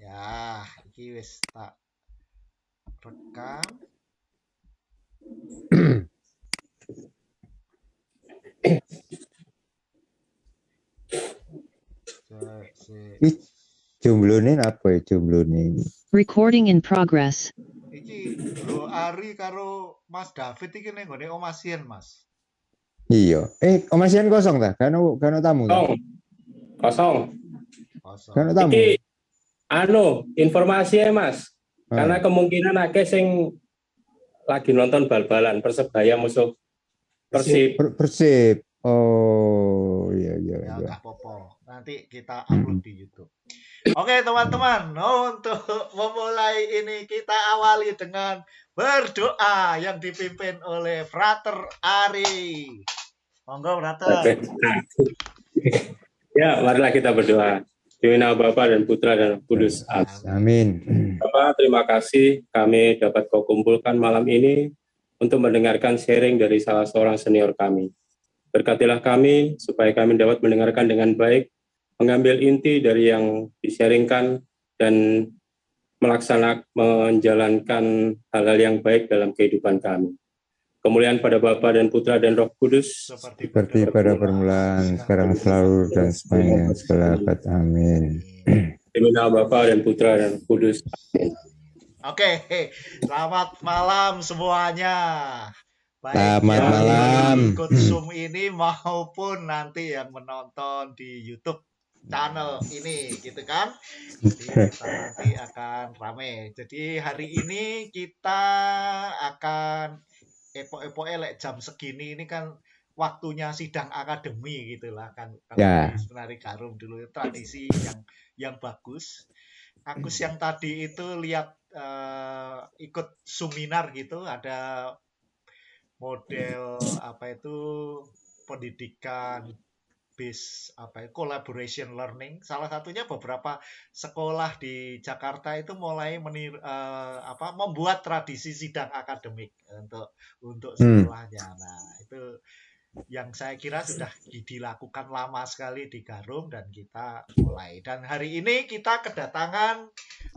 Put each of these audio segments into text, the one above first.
Ya, iki wis tak rekam. Ih, jomblone apa ya jomblone? Recording in progress. Iki Bro Ari karo Mas David iki ning gone Omasian, Mas. Iya. Omasian kosong ta? Kano tamu ta? Kosong. Kosong. Kano tamu. Iki informasi ya Mas. Karena kemungkinan akeh sing lagi nonton bal-balan Persebaya musuh Persib. Persib. Oh, iya. Ya nggak apa-apa. Nanti kita upload di YouTube. Oke teman-teman, untuk memulai ini kita awali dengan berdoa yang dipimpin oleh Frater Ari. Monggo Frater. Ya, marilah kita berdoa. Di nama Bapa dan Putra dan Kudus. Amin. Bapak, terima kasih kami dapat kau kumpulkan malam ini untuk mendengarkan sharing dari salah seorang senior kami. Berkatilah kami supaya kami dapat mendengarkan dengan baik, mengambil inti dari yang di-sharingkan dan menjalankan hal-hal yang baik dalam kehidupan kami. Kemuliaan pada Bapa dan Putra dan Roh Kudus seperti pada permulaan, sekarang selalu dan sepanjang segala abad. Amin. Demi nama Bapa dan Putra dan Kudus. Oke, selamat malam semuanya. Baik selamat malam. Ikut Zoom ini maupun nanti yang menonton di YouTube channel ini, gitu kan? Jadi kita nanti akan rame. Jadi hari ini kita akan epok-epok jam segini ini kan waktunya sidang akademi gitulah kan. Ya. Penari Garum dulu tradisi yang bagus. Agus yang tadi itu lihat ikut seminar gitu, ada model apa itu pendidikan base collaboration learning. Salah satunya beberapa sekolah di Jakarta itu mulai membuat tradisi sidang akademik untuk sekolahnya. Nah, itu yang saya kira sudah dilakukan lama sekali di Garum dan kita mulai. Dan hari ini kita kedatangan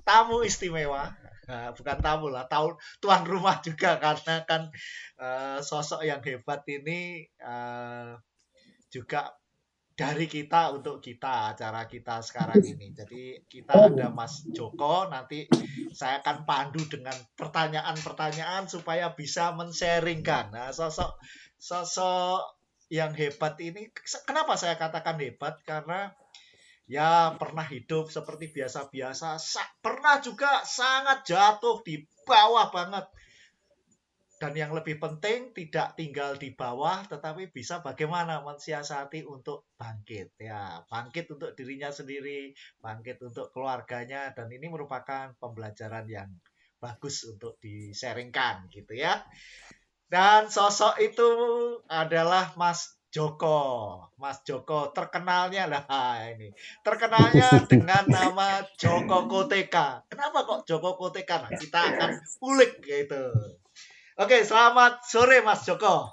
tamu istimewa. Nah, bukan tamu lah, tuan rumah juga karena kan sosok yang hebat ini juga dari kita untuk kita, acara kita sekarang ini. Jadi kita ada Mas Joko, nanti saya akan pandu dengan pertanyaan-pertanyaan supaya bisa men-sharingkan. Nah, sosok yang hebat ini, kenapa saya katakan hebat? Karena ya pernah hidup seperti biasa-biasa, pernah juga sangat jatuh di bawah banget. Dan yang lebih penting tidak tinggal di bawah, tetapi bisa bagaimana mensiasati untuk bangkit. Ya, bangkit untuk dirinya sendiri, bangkit untuk keluarganya, dan ini merupakan pembelajaran yang bagus untuk di-sharingkan gitu ya. Dan sosok itu adalah Mas Joko. Mas Joko terkenalnya ini. Terkenalnya dengan nama Joko Koteka. Kenapa kok Joko Koteka? Nah, kita akan ulik gitu. Oke, selamat sore Mas Joko.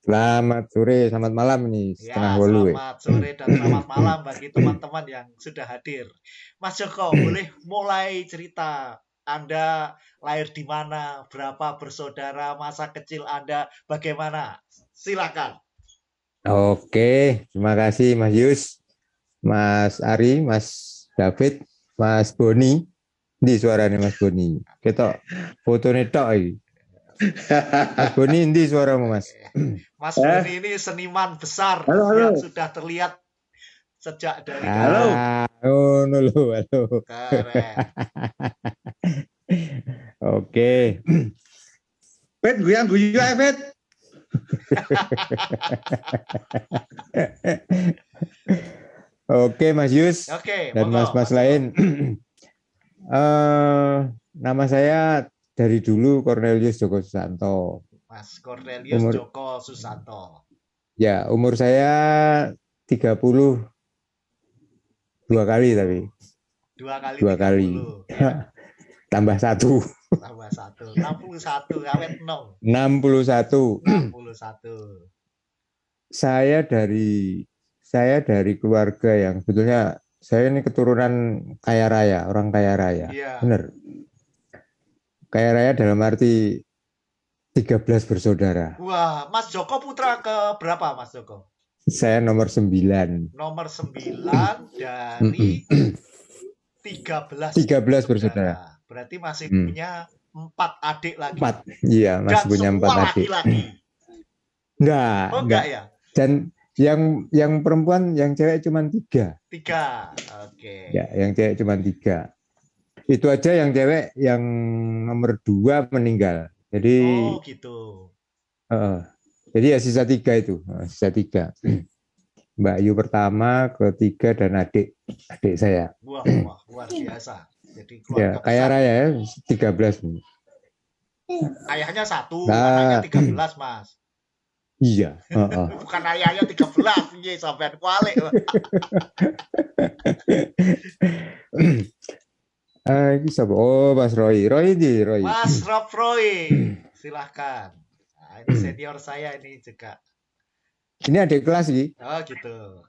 Selamat sore, selamat malam nih, setengah wolu. Selamat sore dan selamat malam bagi teman-teman yang sudah hadir. Mas Joko, boleh mulai cerita Anda lahir di mana, berapa bersaudara, masa kecil Anda bagaimana? Silakan. Oke, terima kasih Mas Yus, Mas Ari, Mas David, Mas Boni. Di suaranya Mas Boni. Kita fotonya tok iki. Mas Boni, di suaramu Mas. Mas Boni ini seniman besar yang sudah terlihat sejak dari halo. Halo. Keren. Oke. Bet guyu ae, Bet. Oke, Mas Yus. Oke, dan mas-mas lain. Nama saya dari dulu Cornelius Joko Susanto. Mas Cornelius Joko Susanto. Ya, umur saya 32 kali tapi. Dua kali. Ya. Tambah 1. Tambah 1. 61 awet 0. 61. 61. Saya dari saya dari keluarga yang sebetulnya saya ini keturunan kaya raya, orang kaya raya. Iya. Benar. Kaya raya dalam arti 13 bersaudara. Wah, Mas Joko putra ke berapa, Mas Joko? Saya nomor 9. Nomor 9 dari 13 13 bersaudara. Berarti masih Hmm. punya 4 adik lagi. 4. Iya, masih Dan punya 4 semua adik. laki-laki. Enggak, Oh, enggak ya? Dan yang perempuan, yang cewek cuma 3. 3. Oke. Ya, yang cewek cuma 3. Itu aja yang cewek yang nomor 2 meninggal. Jadi Oh, gitu. jadi ya sisa 3 itu, sisa 3. Mbak Yu pertama, ketiga dan adik saya. Wah, luar biasa. Jadi Ya, keluarga kaya besar. raya ya, 13. Ayahnya 1, Nah. anaknya 13, Mas. Iya. Bukan ayahnya 13, piye sampean kualik. Ini siapa? Oh, Mas Roy. Roy. Mas Rob Roy, silahkan. Nah, ini senior saya ini juga. Ini adik kelas sih. Oh, gitu.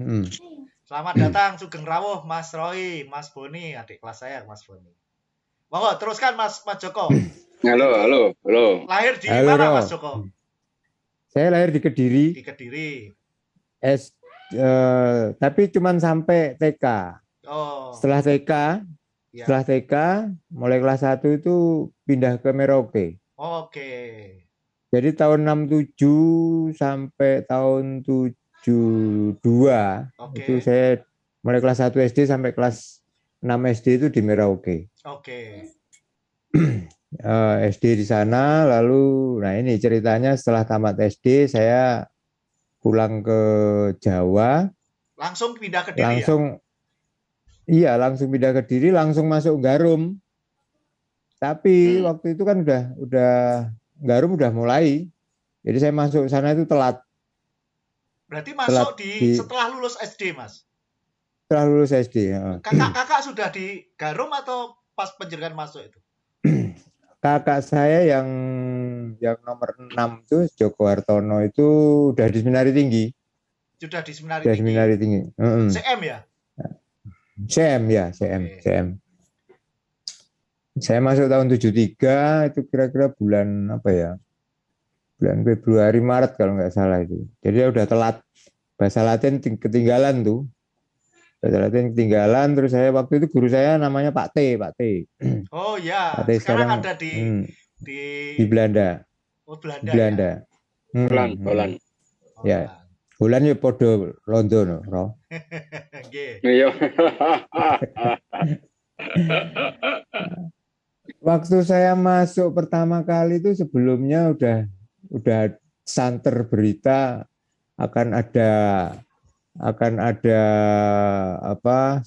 Hmm. Selamat datang Sugeng Rawuh, Mas Roy, Mas Boni, adik kelas saya, Mas Boni. Monggo, teruskan Mas Joko. Halo. Lahir di Halo, mana, Ro. Mas Joko? Saya lahir di Kediri. Di Kediri. Tapi cuman sampai TK. Oh, Setelah TK, ya. mulai kelas 1 itu pindah ke Merauke. Oke. Jadi tahun 67 sampai tahun 72 Oke. itu saya mulai kelas 1 SD sampai kelas 6 SD itu di Merauke. Oke. SD di sana, lalu nah ini ceritanya setelah tamat SD saya pulang ke Jawa. Langsung pindah ke Kediri ya? Langsung pindah ke Kediri, langsung masuk Garum. Tapi waktu itu kan udah Garum udah mulai. Jadi saya masuk sana itu telat. Berarti masuk setelah lulus SD, Mas? Setelah lulus SD. Kakak sudah di Garum atau pas penjenengan masuk itu? Kakak saya yang nomor 6 itu Joko Hartono itu udah di Seminari Tinggi. Sudah di Seminari Tinggi. Seminari Tinggi. CM ya? CM. CM. Saya masuk tahun 73 itu kira-kira bulan apa ya? Bulan Februari Maret kalau nggak salah itu. Jadi udah telat. Bahasa Latin ketinggalan tuh. Terus saya waktu itu guru saya namanya Pak T. Oh ya, Pak T sekarang ada di Belanda. Oh, Belanda. Ya? Holland. Ya. Holland ya podo London, Ro. Iya. Waktu saya masuk pertama kali itu sebelumnya udah santer berita akan ada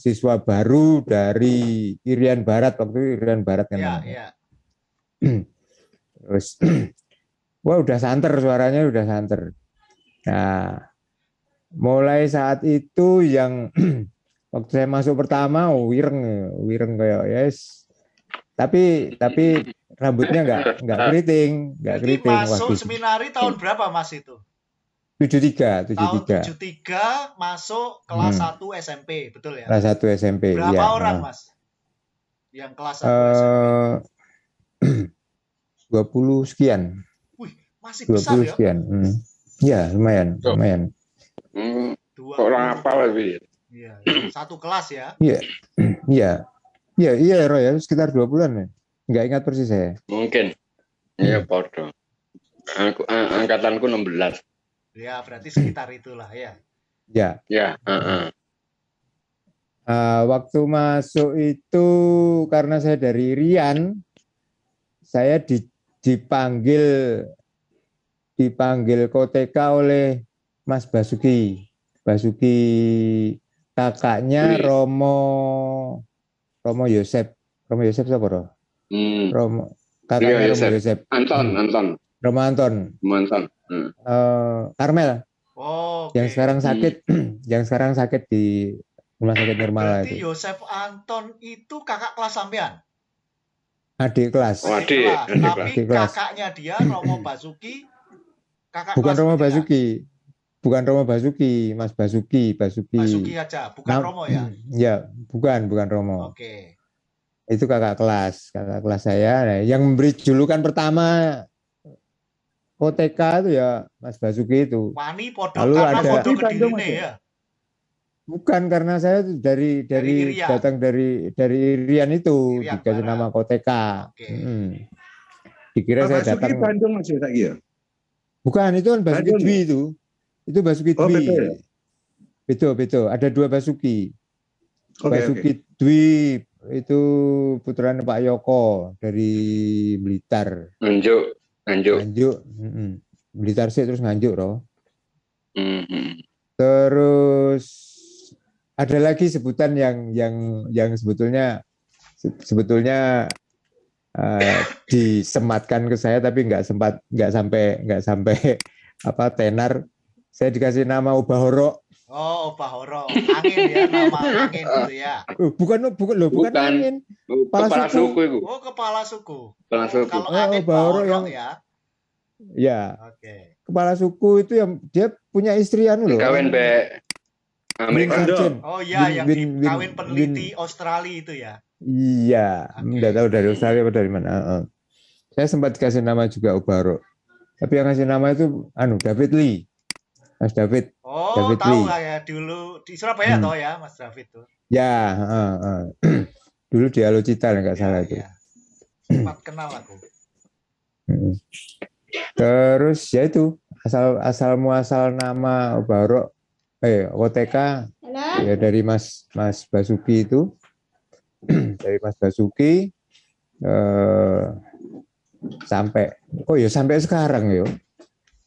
siswa baru dari Irian Barat, waktu itu Irian Barat kan namanya. Iya. Terus wah udah santer, suaranya udah santer. Nah, mulai saat itu yang waktu saya masuk pertama wireng kayak yes. Tapi rambutnya nggak keriting, Berarti masuk seminari tahun berapa, Mas itu? 73. Tahun 73 masuk kelas 1 SMP, betul ya? Kelas 1 SMP. Berapa orang, Mas? Yang kelas 1 SMP? 20 sekian. Wih, masih besar 20 sekian. Ya, lumayan. Orang apa lebih? Iya, satu kelas ya? Iya, Roy, ya, sekitar 20-an ya. Nggak ingat persis saya. Mungkin. Iya, podo. Angkatanku 16. Ya, berarti sekitar itulah ya. Ya. Waktu masuk itu karena saya dari Rian, saya dipanggil Koteka oleh Mas Basuki kakaknya Romo Yosep siapa Romo? Kakaknya Romo Yosep. Romo Anton. Karmel. Oh, yang sekarang sakit di rumah sakit Nirmala. Berarti itu. Yosef Anton itu kakak kelas sampean? Adik kelas. Tapi kakaknya dia Romo Basuki kakak bukan kelas Romo Basuki. bukan Romo Basuki, Mas Basuki. Basuki aja, bukan Romo ya? Ya, bukan Romo. Oke. Itu kakak kelas saya. Nah, yang memberi julukan pertama OTK itu ya Mas Basuki itu. Wani podo Lalu karena ada podo Basuki Bandung kedirine aja. ya. bukan karena saya tuh dari Irian. datang dari Irian itu Irian dikasih Barat. nama OTK. Oke. Dikira saya Basuki datang. Bandung aja tak ya. Bukan, itu kan Basuki Bandung, Dwi itu. Itu Basuki Oh, Dwi. betul ya? Betul. Ada dua Basuki. Oke, Basuki Dwi itu putranya Pak Yoko dari Blitar. Nganjuk. Nganjuk. Blitar sih terus Nganjuk roh. Mhm. Terus ada lagi sebutan yang sebetulnya disematkan ke saya tapi nggak sampai apa tenar. Saya dikasih nama Ubahoro. Oh, Bahoro. Angin ya, nama angin gitu ya. Bukan angin. Kepala suku itu. Oh, kepala suku. Kepala suku. Kalau angin Bahoro Bahoro yang ya. ya. Oke. Kepala suku itu yang dia punya istri anu loh. Kawin be Amerika. Sargent. Oh iya, yang Win- kawin Win- peneliti Australia itu ya. Iya, Oke. nggak tahu dari Australia apa dari mana. Saya sempat dikasih nama juga Ubahoro. Tapi yang ngasih nama itu David Lee. Mas David. Oh, David tahu Lee. lah ya dulu di Surabaya toh ya, Mas David tuh. Ya, dulu di Alocita nggak salah itu. Ya. Sempat kenal aku. Mm. Terus ya itu asal muasal nama Ubahoro OTK ya dari Mas Basuki itu. Dari Mas Basuki sampai sekarang ya.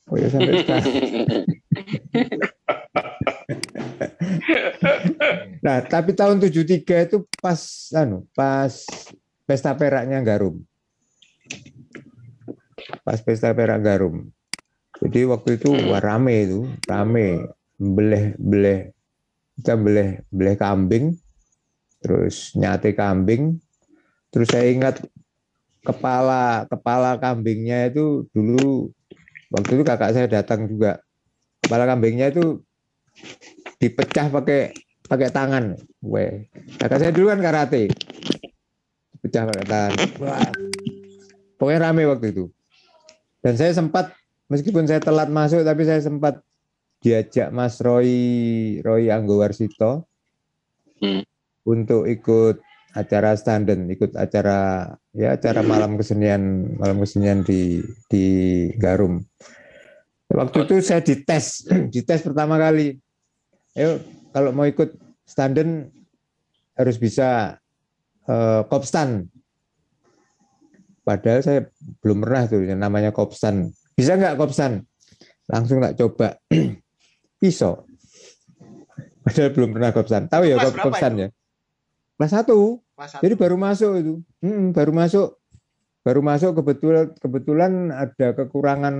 Sampai sekarang. Nah, tapi tahun 73 itu pas pesta peraknya Garum. Pas pesta perak Garum. Jadi waktu itu rame. Kita beleh kambing, terus nyate kambing. Terus saya ingat kepala kambingnya itu dulu waktu itu kakak saya datang juga. Kepala kambingnya itu dipecah pakai tangan. Kakak saya dulu kan karate. Pecah pakai tangan. Wah. Pokoknya rame waktu itu. Dan saya sempat meskipun saya telat masuk tapi saya sempat diajak Mas Roy Anggowarsito untuk ikut acara standen, ikut acara malam kesenian di Garum. Waktu itu saya dites pertama kali. Ayo kalau mau ikut standen harus bisa kopstan. Padahal saya belum pernah tuh yang namanya kopstan. Bisa nggak kopstan? Langsung tak coba. Pisau. Padahal belum pernah kopstan. Tahu ya kopstan ya? Kelas 1. Jadi baru masuk itu. Baru masuk kebetulan ada kekurangan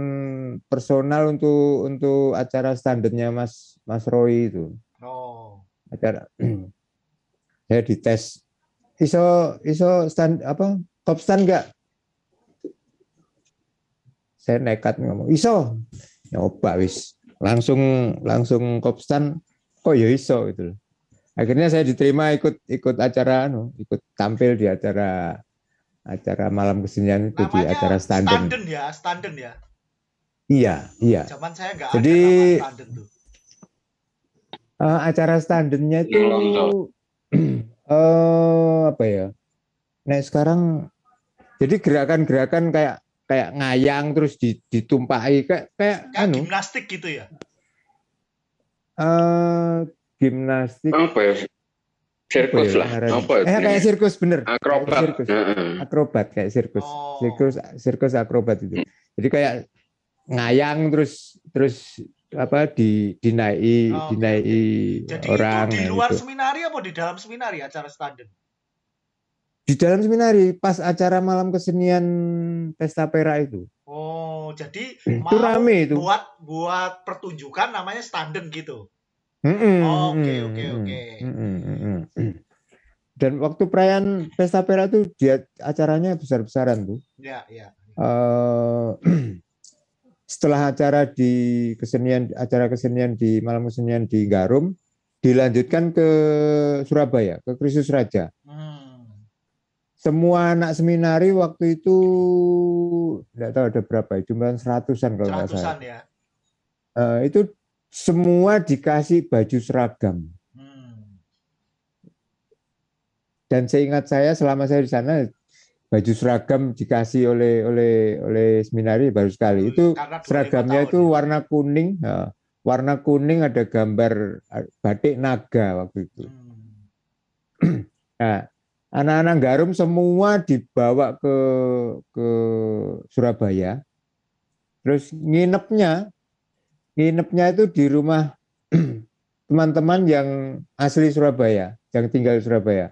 personal untuk acara standarnya Mas Roy itu. Oh. Acara saya dites iso stand apa kopstan enggak? Saya nekat ngomong iso. Nyoba wis. Langsung kopstan kok ya iso gitu. Akhirnya saya diterima ikut acara ikut tampil di acara malam kesenian itu. Namanya di acara standen ya. Iya. Zaman saya enggak ada nama standen tuh. Acara standennya itu apa ya? Nah sekarang jadi gerakan-gerakan kayak ngayang terus ditumpahi kayak gimnastik gitu ya? Gimnastik. Apa ya? Sirkus lah. Apa ya? Kayak sirkus bener. Akrobat. Akrobat kayak sirkus. Sirkus akrobat itu. Jadi kayak ngayang terus apa dinaiki Jadi orang. Jadi itu di luar seminari apa di dalam seminari acara standen? Di dalam seminari pas acara malam kesenian pesta pera itu. Oh, jadi itu rame itu. Buat pertunjukan namanya standen gitu. Oke. Dan waktu perayaan pesta pera itu dia acaranya besar-besaran tuh. Iya. setelah acara kesenian di malam kesenian di Garum, dilanjutkan ke Surabaya, ke Kristus Raja. Semua anak seminari waktu itu tidak tahu ada berapa, jumlah 100-an kalau nggak salah. Ya. Itu semua dikasih baju seragam. Dan seingat saya selama saya di sana, baju seragam dikasih oleh seminari baru sekali. Itu seragamnya itu warna kuning. Warna kuning ada gambar batik naga waktu itu. Nah, anak-anak Garum semua dibawa ke Surabaya. Terus nginepnya itu di rumah teman-teman yang asli Surabaya, yang tinggal di Surabaya.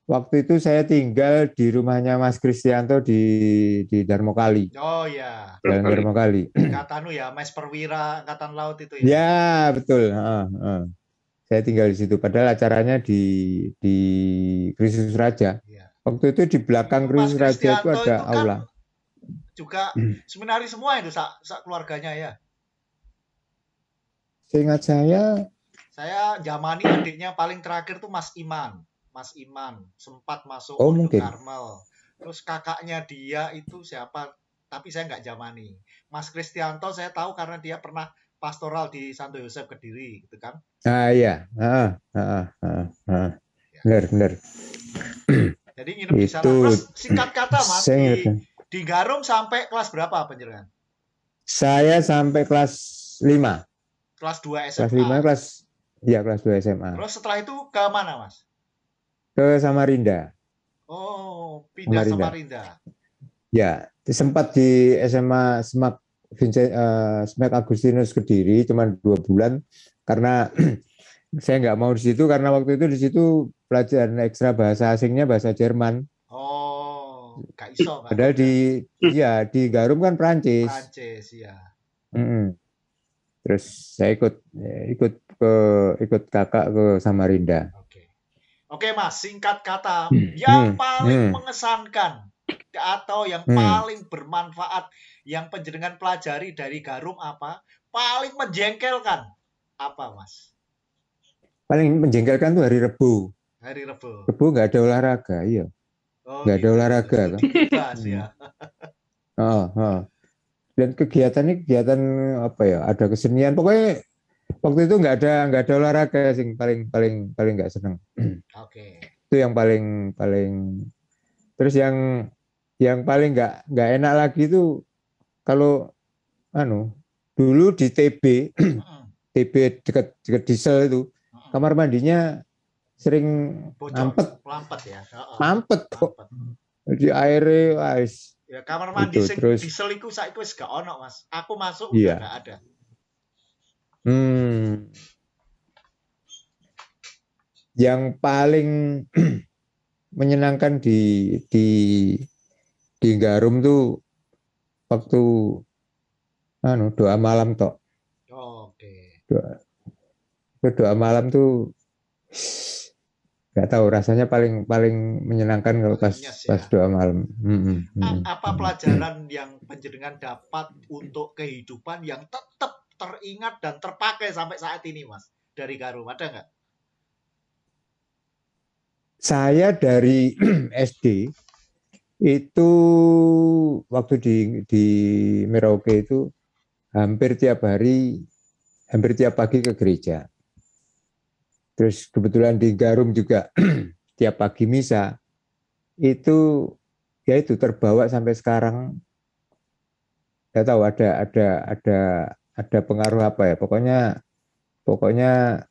Waktu itu saya tinggal di rumahnya Mas Kristianto di Darmokali. Oh ya. Jalan Darmokali. Angkatan ya, Mas Perwira Angkatan Laut itu ya. Ya, betul. Saya tinggal di situ. Padahal acaranya di Kristus Raja. Ya. Waktu itu di belakang Kristus Raja itu ada itu aula. Kan juga seminari semua itu keluarganya ya. Seingat saya zamani adiknya paling terakhir tuh Mas Iman sempat masuk mungkin Karmel. Terus kakaknya dia itu siapa? Tapi saya nggak zamani. Mas Kristianto saya tahu karena dia pernah pastoral di Santo Yosef Kediri, gitu kan? Iya. Benar. Jadi nginep di sana. Terus singkat kata Mas, di Garum sampai kelas berapa penjelasan? Saya sampai kelas 5. Kelas 2 SMA. Kelas 2 SMA. Terus setelah itu ke mana Mas? Ke Samarinda. Oh, pindah Samarinda. Ya, sempat di SMA Smak Agustinus Kediri cuma 2 bulan karena saya nggak mau di situ karena waktu itu di situ pelajaran ekstra bahasa asingnya bahasa Jerman. Oh, nggak iso. Padahal di Garum kan Prancis. Prancis ya. Terus saya ikut kakak ke Samarinda. Oke Mas, singkat kata, yang paling mengesankan atau yang paling bermanfaat yang penjenengan pelajari dari Garum apa? Paling menjengkelkan apa Mas? Paling menjengkelkan tuh hari Rebo. Hari Rebo. Rebo nggak ada olahraga, iya. Nggak ada olahraga kan? Bebas ya. Dan kegiatan apa ya? Ada kesenian, pokoknya waktu itu nggak ada olahraga sih, paling nggak seneng. Oke. Itu yang paling terus yang paling nggak enak lagi itu kalau dulu di TB dekat Diesel itu kamar mandinya sering mampet ya. Mampet kok. Di airnya ya kamar mandi sing Diesel iku saiki wis gak ono Mas. Aku masuk udah gak ada. Yang paling menyenangkan di Garum tuh waktu doa malam tok. Oke. Doa malam tuh nggak tahu rasanya paling menyenangkan kalau pas doa malam. Apa pelajaran yang penjenengan dapat untuk kehidupan yang tetap teringat dan terpakai sampai saat ini Mas dari Garum, ada nggak? Saya dari SD itu waktu di Merauke itu hampir tiap pagi ke gereja. Terus kebetulan di Garum juga tiap pagi misa. Itu terbawa sampai sekarang. Nggak tahu ada pengaruh apa ya. Pokoknya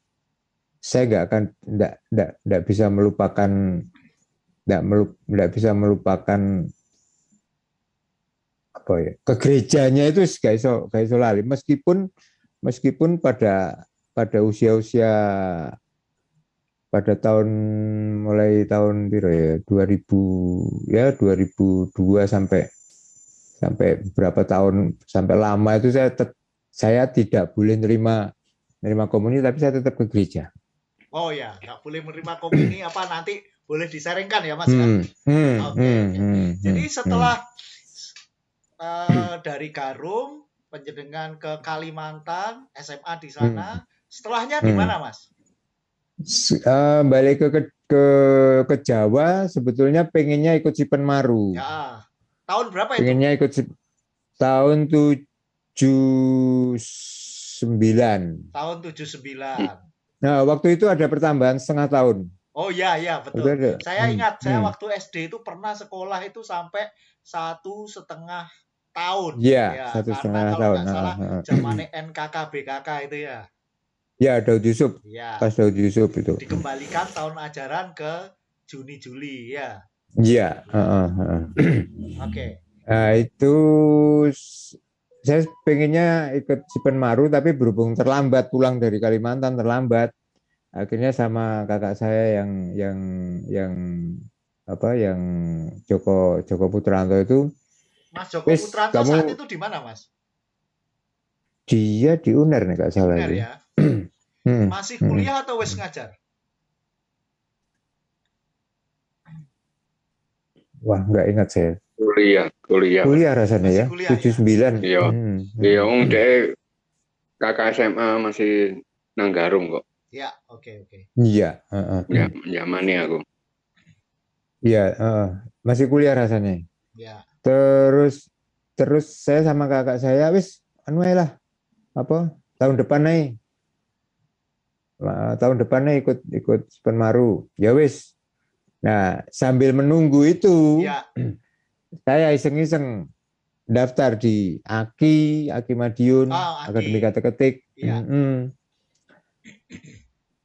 saya nggak bisa melupakan apa ya, ke gerejanya itu gak iso lali meskipun pada usia pada mulai tahun 2000 2002 sampai berapa tahun sampai lama itu saya tidak boleh nerima komuni, tapi saya tetap ke gereja. Oh ya, nggak boleh menerima komuni apa nanti boleh disaringkan ya Mas kan? Oke. Jadi setelah dari Garum Panjenengan ke Kalimantan, SMA di sana. Setelahnya di mana, Mas? Balik ke Jawa, sebetulnya pengennya ikut Sipenmaru. Ya. Tahun berapa itu? Pengennya ikut tahun 79. Tahun 79. Nah, waktu itu ada pertambahan setengah tahun. Oh iya, betul. Saya ingat, saya waktu SD itu pernah sekolah itu sampai 1,5 tahun. Ya, 1,5 karena kalau tahun. nggak salah, zamannya NKK BKK itu ya. Ya, Daud Yusuf. Ya. Pas Daud Yusuf itu. Dikembalikan tahun ajaran ke Juni-Juli ya. Iya. Oke. Nah, itu saya pengennya ikut Sipenmaru, tapi berhubung terlambat pulang dari Kalimantan, terlambat. Akhirnya sama kakak saya yang Joko Putranto itu. Mas Joko Putranto saat itu di mana, Mas? Dia di UNER nih nggak salah. UNER ya. Masih kuliah atau wes ngajar? Wah, nggak ingat saya. Kuliah rasanya ya. 79. Iya. Iya, dek kakak SMA masih nang Garung kok. Ya, oke. Iya, Ya, zamannya aku. Iya, masih kuliah rasanya. Ya. Terus saya sama kakak saya wis lah tahun depan ikut Sipenmaru. Ya wis. Nah, sambil menunggu itu, saya iseng-iseng daftar di AKI Madiun, Akademi Kata Ketik. Ya.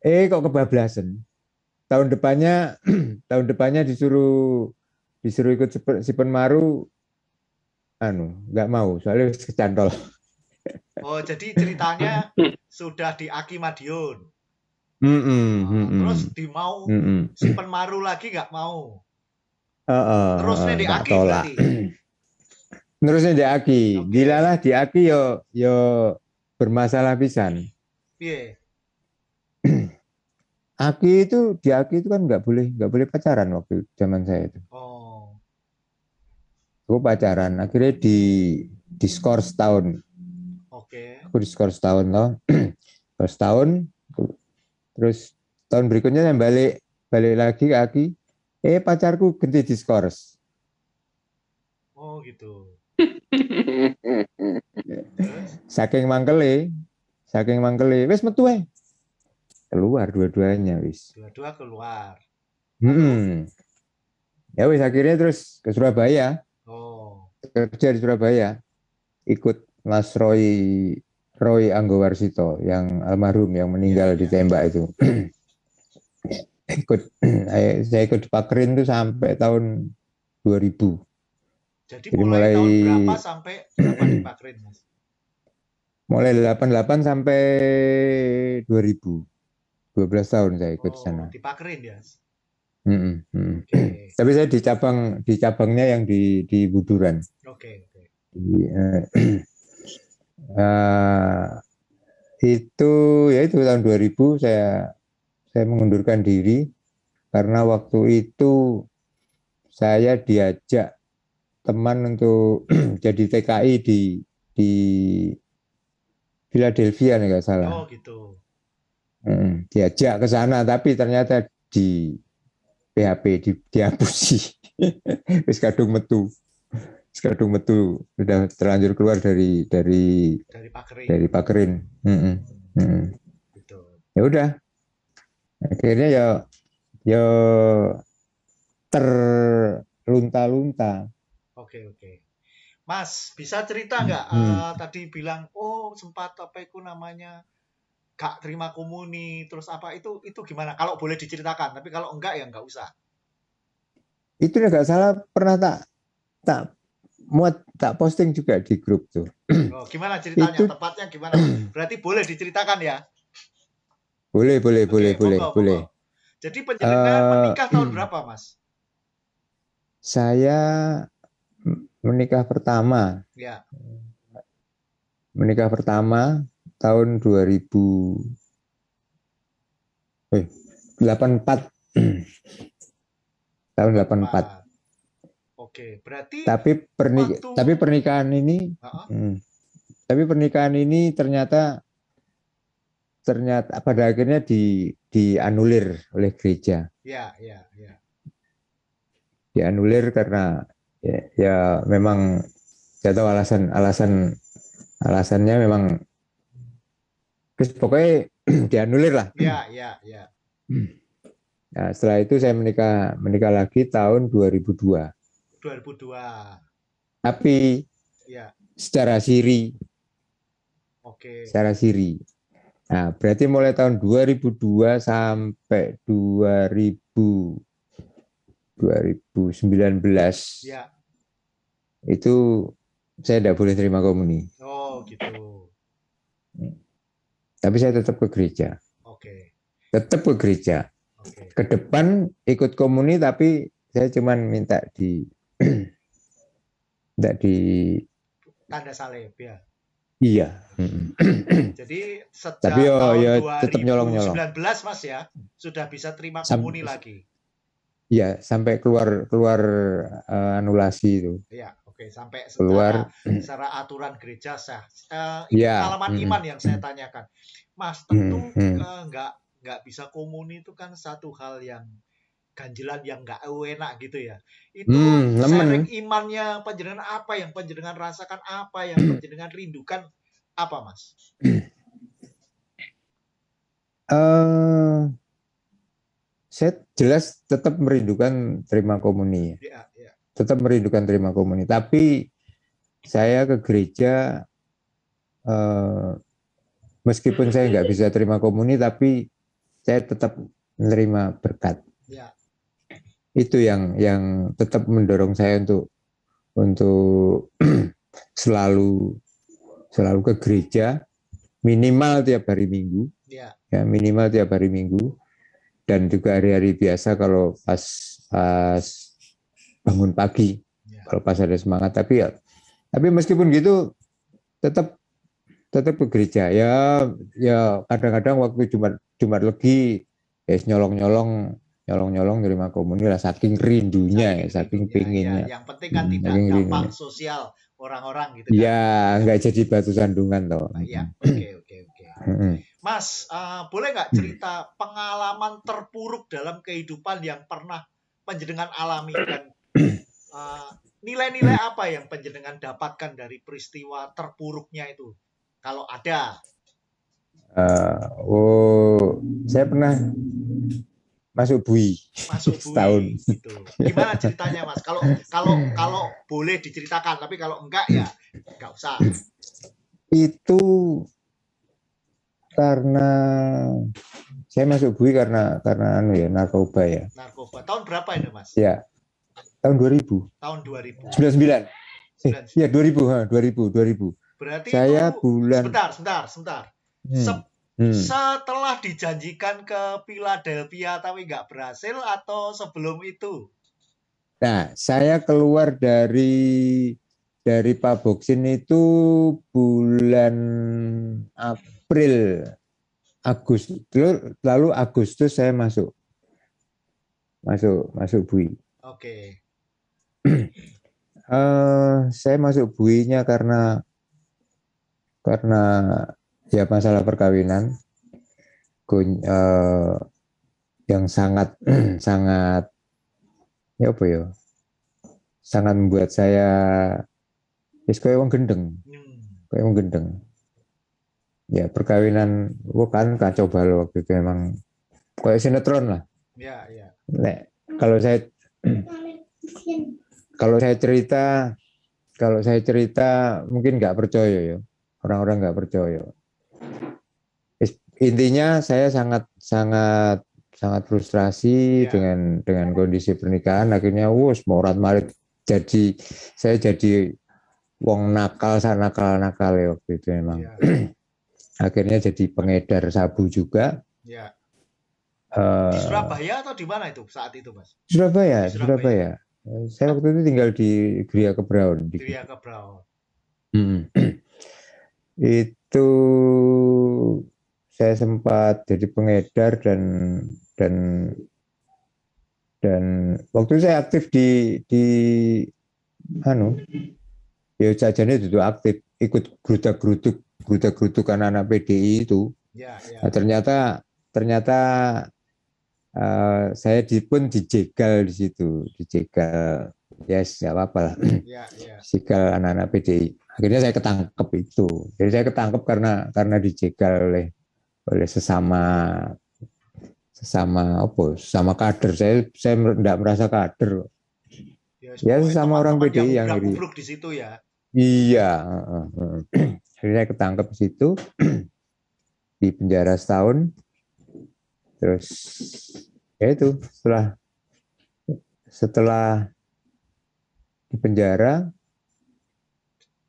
Kok kebablasan. Tahun depannya disuruh ikut Sipenmaru, nggak mau, soalnya kecantol. Oh, jadi ceritanya sudah di AKI Madiun. Terus mau Sipenmaru lagi nggak mau. Terusnya di AKI berarti. Terusnya di AKI. Gilalah di AKI yo bermasalah pisan. Iya. Di AKI itu kan nggak boleh pacaran waktu zaman saya itu. Oh. Aku pacaran, akhirnya di skor setahun. Oke. Aku di skor setahun loh. Setahun. Terus tahun berikutnya saya balik lagi ke AKI. Pacarku ganti diskors. Oh gitu. Saking mangkele, wis metu keluar dua-duanya wis. Dua-dua keluar. Ya wis akhirnya terus ke Surabaya. Oh. Kerja di Surabaya. Ikut Mas Roy Anggowarsito yang almarhum yang meninggal ditembak itu. Saya ikut di Pakrin itu sampai tahun 2000. Jadi mulai tahun berapa sampai berapa di Pakrin, Mas? Mulai 88 sampai 2000. 12 tahun saya ikut sana. Di Pakrin ya. Okay. Tapi saya di cabangnya yang di Buduran. Oke. Itu tahun 2000 saya mengundurkan diri karena waktu itu saya diajak teman untuk jadi TKI di Philadelphia nih nggak salah. Oh gitu. Diajak ke sana tapi ternyata di PHP dihapusi. Wis kadung metu sudah terlanjur keluar dari Pakrin. Gitu. Ya udah. Akhirnya ya terlunta-lunta. Oke. Mas, bisa cerita nggak? Tadi bilang, sempat namanya gak terima komuni, terus apa itu gimana? Kalau boleh diceritakan, tapi kalau enggak ya enggak usah. Itu nggak salah pernah tak posting juga di grup tuh. Oh, gimana ceritanya? Tepatnya gimana? Berarti boleh diceritakan ya? Boleh. Jadi panjenengan menikah tahun berapa, Mas? Saya menikah pertama. Ya. Menikah pertama tahun 84. Tahun 84. Oke, berarti tapi pernikahan ini tapi pernikahan ini ternyata pada akhirnya dianulir oleh gereja. Ya. Dianulir karena ya memang saya tahu alasannya memang terus pokoknya dianulir lah. Ya. Nah, setelah itu saya menikah lagi tahun 2002. 2002. Tapi Ya. secara siri. Oke. Secara siri. Nah, berarti mulai tahun 2002 sampai 2019 Ya. itu saya tidak boleh terima komuni. Oh, gitu. Tapi saya tetap ke gereja. Oke. Tetap ke gereja. Oke. Ke depan ikut komuni tapi saya cuman minta tidak di Tanda salib ya. Iya. Jadi sejak Tapi tahun tetap 2019 nyolong-nyolong. Mas ya sudah bisa terima komuni lagi. Iya, sampai keluar anulasi itu. Iya, oke, sampai Keluar. secara aturan gereja sah. Itu Ya. pengalaman iman yang saya tanyakan. Mas, tentu nggak bisa komuni itu kan satu hal yang ganjilan yang nggak enak gitu ya. Itu sharing imannya panjenengan apa yang panjenengan rasakan, apa yang panjenengan rindukan apa, Mas? Saya jelas tetap merindukan terima komuni. Ya. Tetap merindukan terima komuni. Tapi saya ke gereja meskipun saya nggak bisa terima komuni, tapi saya tetap menerima berkat. Ya. Itu yang tetap mendorong saya untuk selalu ke gereja minimal tiap hari Minggu. Ya, minimal tiap hari Minggu dan juga hari-hari biasa kalau pas bangun pagi. Ya. Kalau pas ada semangat, tapi meskipun gitu tetap ke gereja. Ya kadang-kadang waktu Jumat Legi nyolong terima komuni lah, saking rindunya saking pinginnya. Yang penting kan tidak dampak sosial orang-orang gitu kan. Ya, nggak jadi batu sandungan toh. Iya, oke. Mas, boleh nggak cerita pengalaman terpuruk dalam kehidupan yang pernah panjenengan alami dan nilai-nilai apa yang panjenengan dapatkan dari peristiwa terpuruknya itu? Kalau ada. Saya pernah masuk bui setahun. Gitu. Gimana ceritanya, Mas? Kalau boleh diceritakan, tapi kalau enggak ya enggak usah. Itu karena saya masuk bui karena narkoba ya. Narkoba. Tahun berapa ini, Mas? Ya. Tahun 2000. Tahun 2000. 99. Ya 2000. Berarti saya itu bulan. Sebentar. Setelah dijanjikan ke Philadelphia tapi nggak berhasil atau sebelum itu? Nah, saya keluar dari Paboksin itu bulan April, Agustus, lalu Agustus saya masuk bui. Oke. Saya masuk buinya karena ya masalah perkawinan yang sangat sangat membuat saya kayak wong gendeng. Ya perkawinan bukan kacau balau waktu itu, memang kayak sinetron lah. Ya. Nah, kalau saya cerita mungkin nggak percaya ya, orang-orang nggak percaya. Intinya saya sangat frustrasi dengan kondisi pernikahan. Akhirnya morat marit saya jadi wong nakal ya waktu itu memang. Akhirnya jadi pengedar sabu juga. Ya. Di Surabaya atau di mana itu saat itu, Mas? Surabaya. Saya waktu itu tinggal di Gria Kebraun. Itu saya sempat jadi pengedar dan waktu saya aktif di ya sajane itu aktif ikut grudak-gruduk anak-anak PDI itu. Ya, ya. Nah, ternyata saya pun dijegal di situ, dijegal. Yes, nggak apa-apa lah. Ya, ya. Jegal anak-anak PDI. Akhirnya saya ketangkep itu. Jadi saya ketangkep karena dijegal oleh sesama kader. Saya tidak merasa kader. Ya sesama orang PDI yang iri. Di situ ya. Iya. Akhirnya saya ketangkep di situ, di penjara setahun. Terus ya itu setelah di penjara.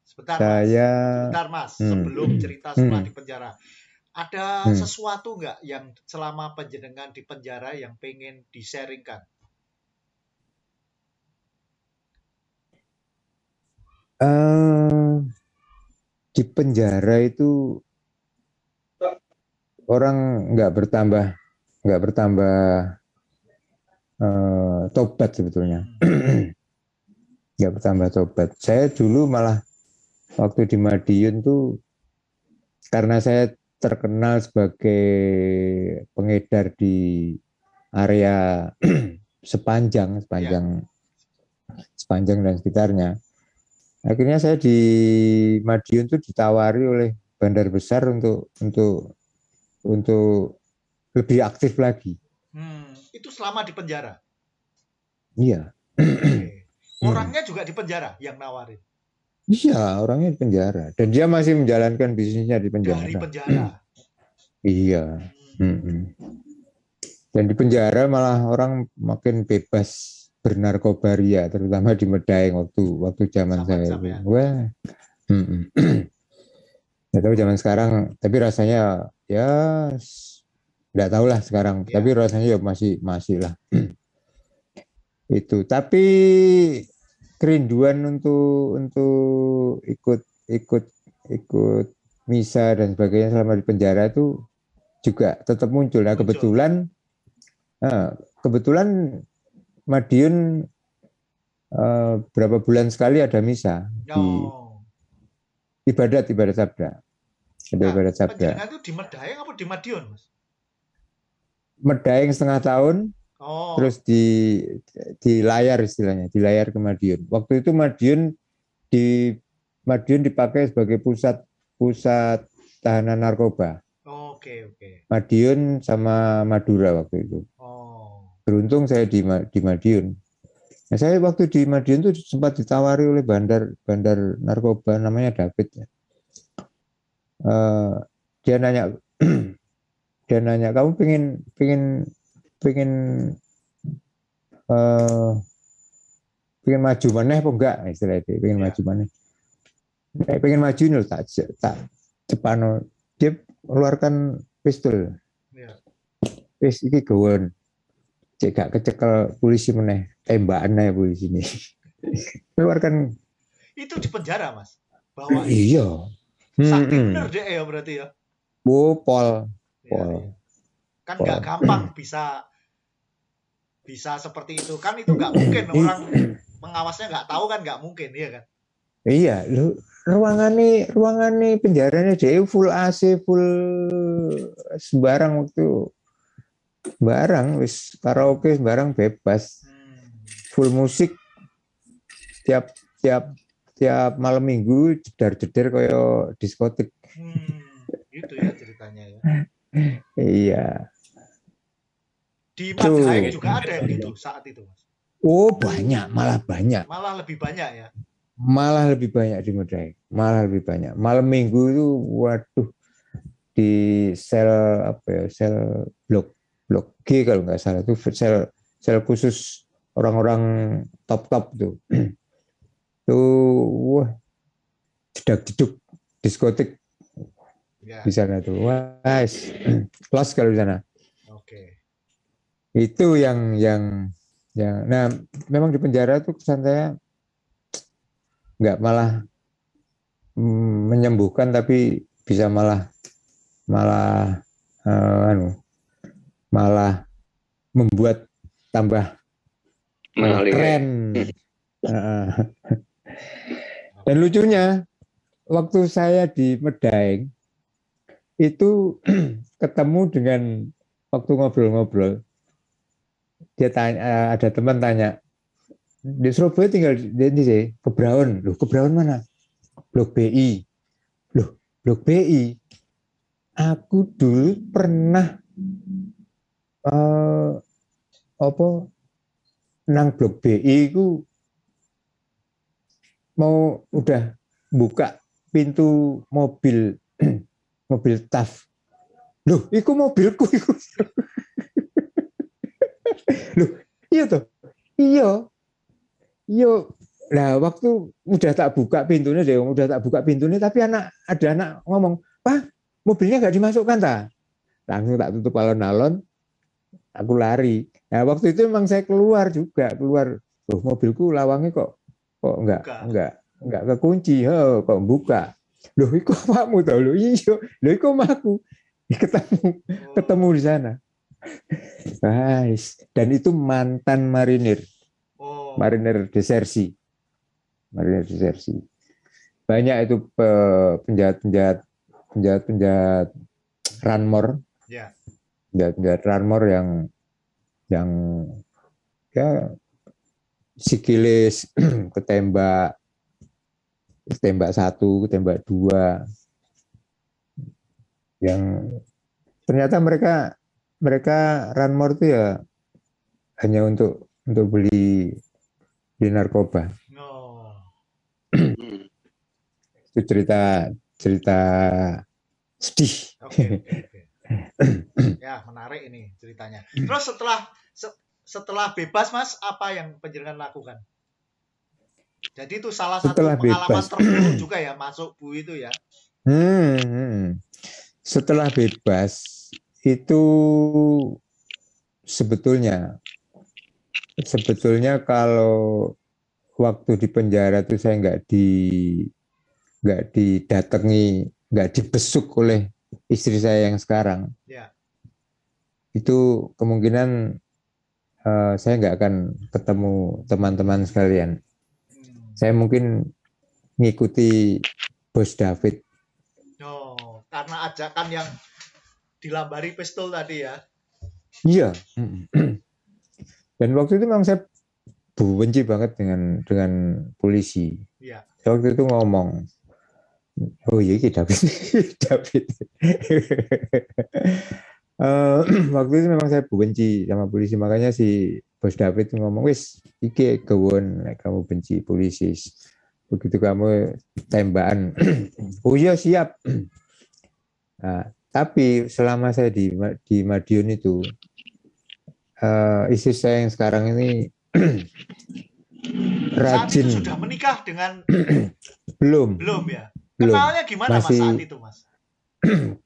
Sebentar Mas, sebelum cerita setelah di penjara, ada sesuatu nggak yang selama panjenengan di penjara yang pengen di-sharingkan? Di penjara itu orang nggak bertambah tobat sebetulnya. Nggak bertambah tobat. Saya dulu malah waktu di Madiun tuh karena saya terkenal sebagai pengedar di area sepanjang dan sekitarnya. Akhirnya saya di Madiun tuh ditawari oleh bandar besar untuk lebih aktif lagi. Itu selama di penjara? Iya. Okay. Orangnya juga di penjara yang nawarin? Iya, orangnya di penjara. Dan dia masih menjalankan bisnisnya di penjara. Dari penjara? Iya. Dan di penjara malah orang makin bebas bernarkobaria, terutama di Medaeng waktu zaman saya. Wah. Nggak tahu zaman sekarang, tapi rasanya ya nggak tahu lah sekarang. Ya. Tapi rasanya ya masih lah. Itu. Tapi kerinduan untuk ikut misa dan sebagainya selama di penjara itu juga tetap muncul. Nah, kebetulan Madiun berapa bulan sekali ada misa di ibadat sabda. Ada ibadat sabda. Penjaringan itu di Medaeng apa di Madiun, Mas? Medaeng setengah tahun. Terus di layar istilahnya, di layar ke Madiun. Waktu itu Madiun dipakai sebagai pusat tahanan narkoba. Oke. Madiun sama Madura waktu itu. Beruntung saya di Madiun. Nah, saya waktu di Madiun itu sempat ditawari oleh bandar narkoba namanya David. Dia nanya kamu pengen maju maneh apa enggak istilah itu, maju maneh. Pengen maju nih tak cepano, dia keluarkan pistol. Wis iki gawon. Cek gak kecekel polisi meneh, tembakan aja polisi ini. Keluarkan. Itu di penjara, Mas? Bawa iya. Sakti bener deh ya berarti ya. Pol. Kan nggak gampang bisa seperti itu. Kan itu nggak mungkin orang pengawasnya nggak tahu kan, nggak mungkin, iya kan? Iya, lu ruangannya penjaranya dia full AC, full sembarang waktu. Barang wis karaoke sembarang bebas. Full musik tiap malam minggu jedar-jedar kayak diskotik. Gitu ya ceritanya ya. Iya. Di Madiun juga ada yang gitu saat itu, Mas? Oh, banyak, malah banyak. Malah lebih banyak ya? Malah lebih banyak di Medaeng. Malah lebih banyak. Malam minggu itu waduh di sel blok G kalau nggak salah itu sel khusus orang-orang top tuh. Tuh wah jedak-jeduk diskotik di sana tuh. Wah, kelas kalau di sana. Oke. Itu yang nah memang di penjara tuh kesan saya nggak malah menyembuhkan tapi bisa malah membuat tambah keren. Dan lucunya, waktu saya di Medaeng, itu ketemu dengan waktu ngobrol-ngobrol, dia tanya, ada teman tanya, di Surabaya tinggal di ini sih, Kebraun. Loh, Kebraun mana? Blok BI. Loh, Blok BI. Aku dulu pernah apa nang Blok BI ku mau udah buka pintu mobil mobil TAF. Loh, iku mobilku iku. Loh, iya toh? Iya. Iya. Nah, waktu udah tak buka pintunya deh, udah tak buka pintunya, tapi ada anak ngomong, "Pak, mobilnya nggak dimasukkan ta?" Langsung tak tutup alon-alon, aku lari. Nah, waktu itu memang saya keluar juga, keluar. Loh, mobilku lawangnya kok enggak kekunci, kok buka. Loh, iku apakmu tau? Loh, iya. Loh, iku aku. Ketemu di sana. Guys, dan itu mantan marinir. Marinir desersi. Marinir desersi. Banyak itu penjahat-penjahat ranmor. Ya. Penjahat ranmor yang ya sikilis ketembak 1, ketembak 2, yang ternyata mereka ranmor itu ya hanya untuk beli narkoba. Itu cerita sedih. Oke. Ya, menarik ini ceritanya. Terus setelah bebas, Mas, apa yang panjenengan lakukan? Jadi itu salah satu pengalaman terburuk juga ya, masuk Bu itu ya. Setelah bebas itu sebetulnya kalau waktu di penjara itu saya nggak didatangi, nggak dibesuk oleh istri saya yang sekarang. Ya. Itu kemungkinan saya nggak akan ketemu teman-teman sekalian. Saya mungkin ngikuti Bos David. Oh, karena ajakan yang dilambari pistol tadi ya. Iya. Dan waktu itu memang saya benci banget dengan polisi. Iya. Saya waktu itu ngomong, oh iya David. David. Waktu itu memang saya benci sama polisi, makanya si Bos David ngomong, wis iki gawon kamu benci polisi, begitu kamu tembakan. Oh iya siap. Nah, tapi selama saya di Madiun itu, istri saya yang sekarang ini rajin. Saat itu sudah menikah dengan belum ya. Kenalnya gimana Mas saat itu, Mas?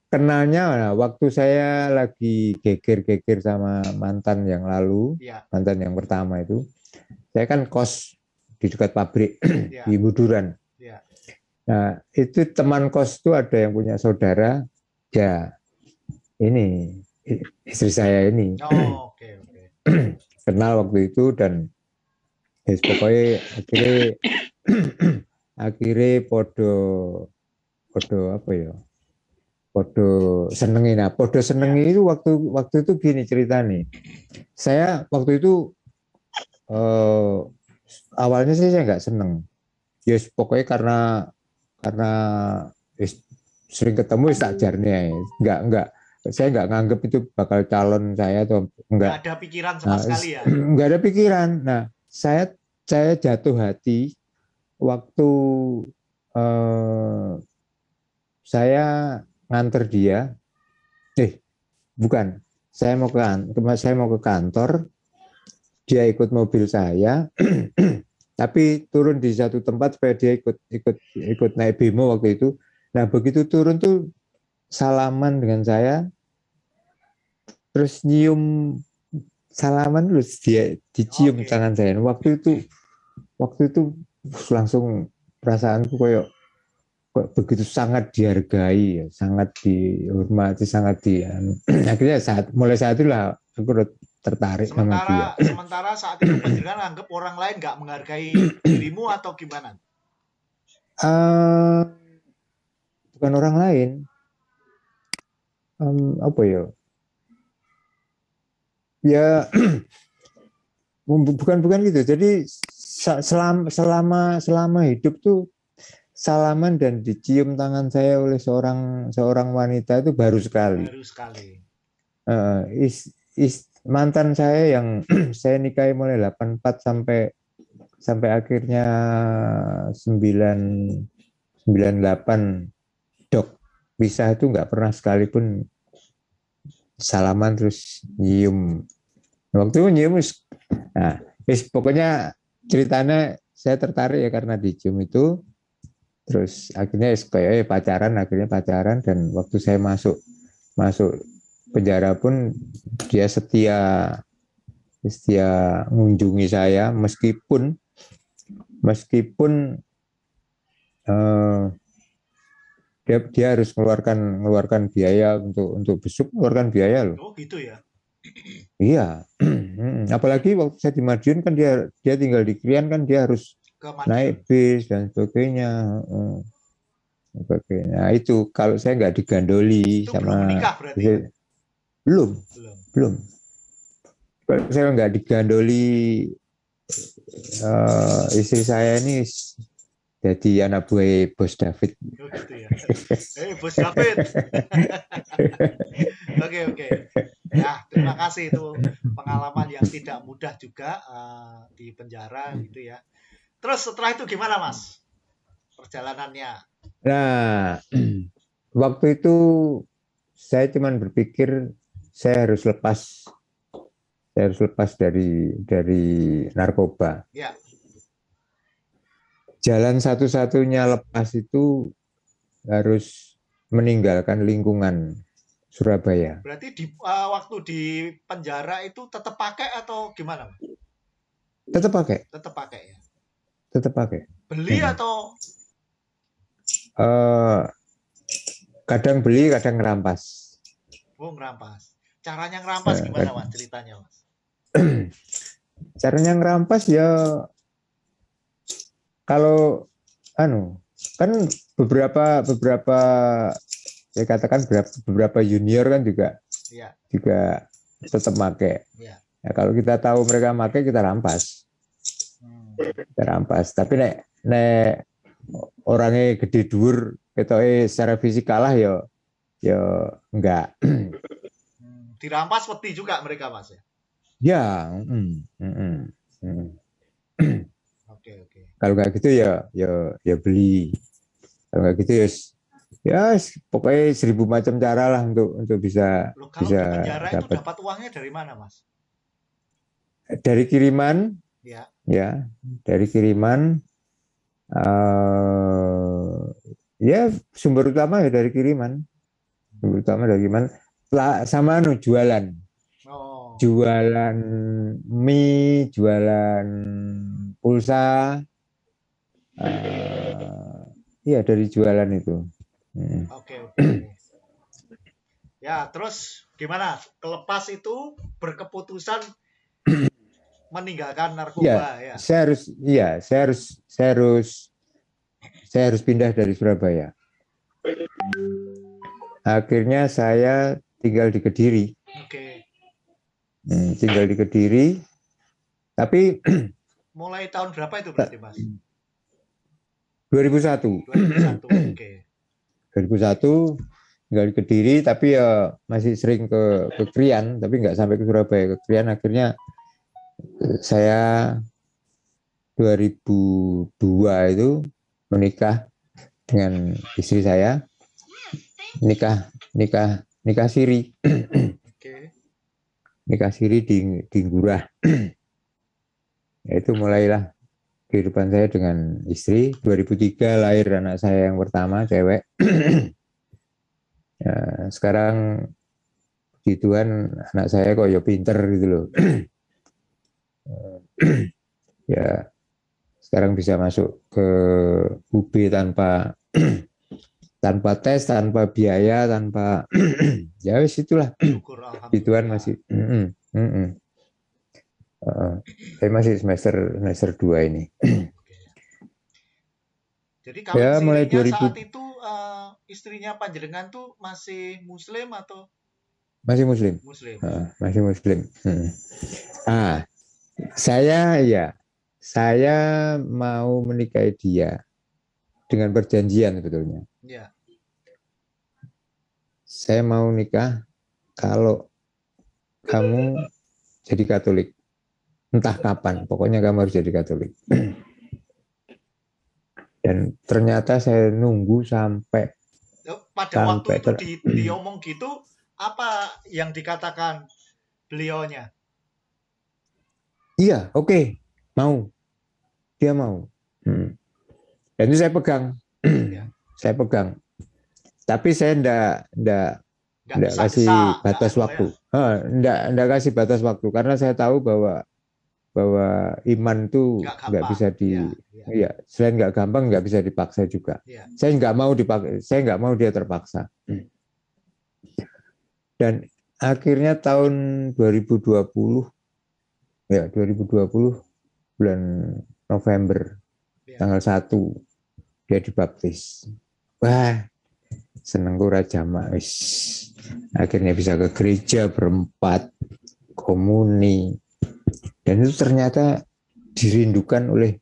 Kenalnya waktu saya lagi geger sama mantan yang lalu, ya. Mantan yang pertama itu, saya kan kos di dekat pabrik ya. Di Buduran. Ya. Nah itu teman kos itu ada yang punya saudara, ya ini istri saya ini. Oh, oke. Kenal waktu itu dan pokoknya akhirnya podo apa ya? Podo senengi. Nah, podo senengi itu waktu itu gini cerita nih. Saya waktu itu awalnya sih saya nggak seneng. Yes, pokoknya karena sering ketemu tak jarnya. Enggak. Saya nggak nganggep itu bakal calon saya atau enggak. Nggak ada pikiran sama sekali ya. Nggak ada pikiran. Nah, saya jatuh hati waktu saya nganter dia, bukan, saya mau ke kantor, dia ikut mobil saya, tapi turun di satu tempat supaya dia ikut naik bemo waktu itu. Nah begitu turun tuh salaman dengan saya, terus nyium salaman, terus dia dicium tangan saya. Waktu itu langsung perasaanku kayak begitu sangat dihargai, ya, sangat dihormati, akhirnya mulai saat itulah aku tertarik sama dia. Sementara saat itu panjenengan anggap orang lain nggak menghargai dirimu atau gimana? Eh, bukan orang lain. Apa ya? Ya bukan gitu. Jadi selama hidup tuh salaman dan dicium tangan saya oleh seorang wanita itu baru sekali. Baru sekali. Mantan saya yang saya nikahi mulai 84 sampai akhirnya 98 dok pisah itu nggak pernah sekalipun salaman terus nyium. Waktu itu nyium, nah, pokoknya ceritanya saya tertarik ya karena dicium itu, terus akhirnya kayak akhirnya pacaran, dan waktu saya masuk penjara pun dia setia mengunjungi saya meskipun dia harus mengeluarkan biaya untuk besuk, mengeluarkan biaya loh. Oh gitu ya. Iya. Apalagi waktu saya di Madiun kan dia tinggal di Krian kan, dia harus naik bis dan sebagainya. Nah itu kalau saya nggak digandoli itu sama belum menikah berarti ya? belum. Kalau saya nggak digandoli istri saya ini jadi anak buah Bos David. Oh gitu ya. Bos David. Oke. Ya, terima kasih, itu pengalaman yang tidak mudah juga di penjara gitu ya. Terus setelah itu gimana Mas perjalanannya? Nah, waktu itu saya cuman berpikir saya harus lepas dari narkoba. Ya. Jalan satu-satunya lepas itu harus meninggalkan lingkungan Surabaya. Berarti waktu di penjara itu tetap pakai atau gimana? Tetap pakai. Tetap pakai ya. Tetap pakai. Beli atau? Kadang beli, kadang ngerampas. Oh, ngerampas. Caranya ngerampas gimana Mas? Ceritanya Mas? Caranya ngerampas ya, kalau kan beberapa saya katakan beberapa junior kan juga tetap pakai. Ya. Nah, kalau kita tahu mereka pakai, kita rampas. Tapi nek orangnya gede dhuwur, ketoke secara fisik kalah ya enggak. Dirampas wedi juga mereka Mas ya? Ya. Oke. Kalau nggak gitu ya beli. Kalau nggak gitu ya pokoknya 1000 macam cara lah untuk bisa di penjara itu dapat uangnya dari mana Mas? Dari kiriman. Ya, dari kiriman. Ya sumber utama ya dari kiriman. Sama jualan. Jualan mie, jualan pulsa. Iya, dari jualan itu. Oke. Ya, terus gimana? Kelepas itu berkeputusan meninggalkan narkoba ya. Saya harus pindah dari Surabaya. Akhirnya saya tinggal di Kediri. Oke. Tinggal di Kediri. Tapi mulai tahun berapa itu berarti Mas? 2001. Oke. 2001 tinggal di Kediri, tapi ya masih sering ke Krian, tapi nggak sampai ke Surabaya, ke Krian. Akhirnya saya 2002 itu menikah dengan istri saya, nikah siri. Oke. Nikah siri di Ngurah. Itu mulailah kehidupan saya dengan istri. 2003 lahir anak saya yang pertama, cewek. Ya, sekarang puji Tuhan anak saya kok ya pinter gitu loh. Ya, sekarang bisa masuk ke UB tanpa tes, tanpa biaya, tanpa ya wis itulah. Puji Tuhan masih saya masih semester 2 ini. Jadi kalau Ya mulai istrinya 2000 saat itu istrinya panjenengan tuh masih Muslim atau masih Muslim. Muslim? Masih Muslim. Ah, saya mau menikahi dia dengan perjanjian sebetulnya. Ya, Saya mau nikah kalau kamu jadi Katolik. Entah kapan, pokoknya kamu harus jadi Katolik. Dan ternyata saya nunggu sampai pada waktu itu ter- diomong gitu, apa yang dikatakan beliaunya? iya, oke, mau. Dia mau. Dan itu saya pegang. Ya. Saya pegang. Tapi saya enggak kasih batas waktu. Enggak kasih batas waktu karena saya tahu bahwa iman itu nggak bisa selain nggak gampang nggak bisa dipaksa juga. Saya nggak mau dia terpaksa. Dan akhirnya tahun 2020 bulan November tanggal 1 dia dibaptis. Wah, seneng Raja Ma'is. Akhirnya bisa ke gereja berempat, komuni. Dan itu ternyata dirindukan oleh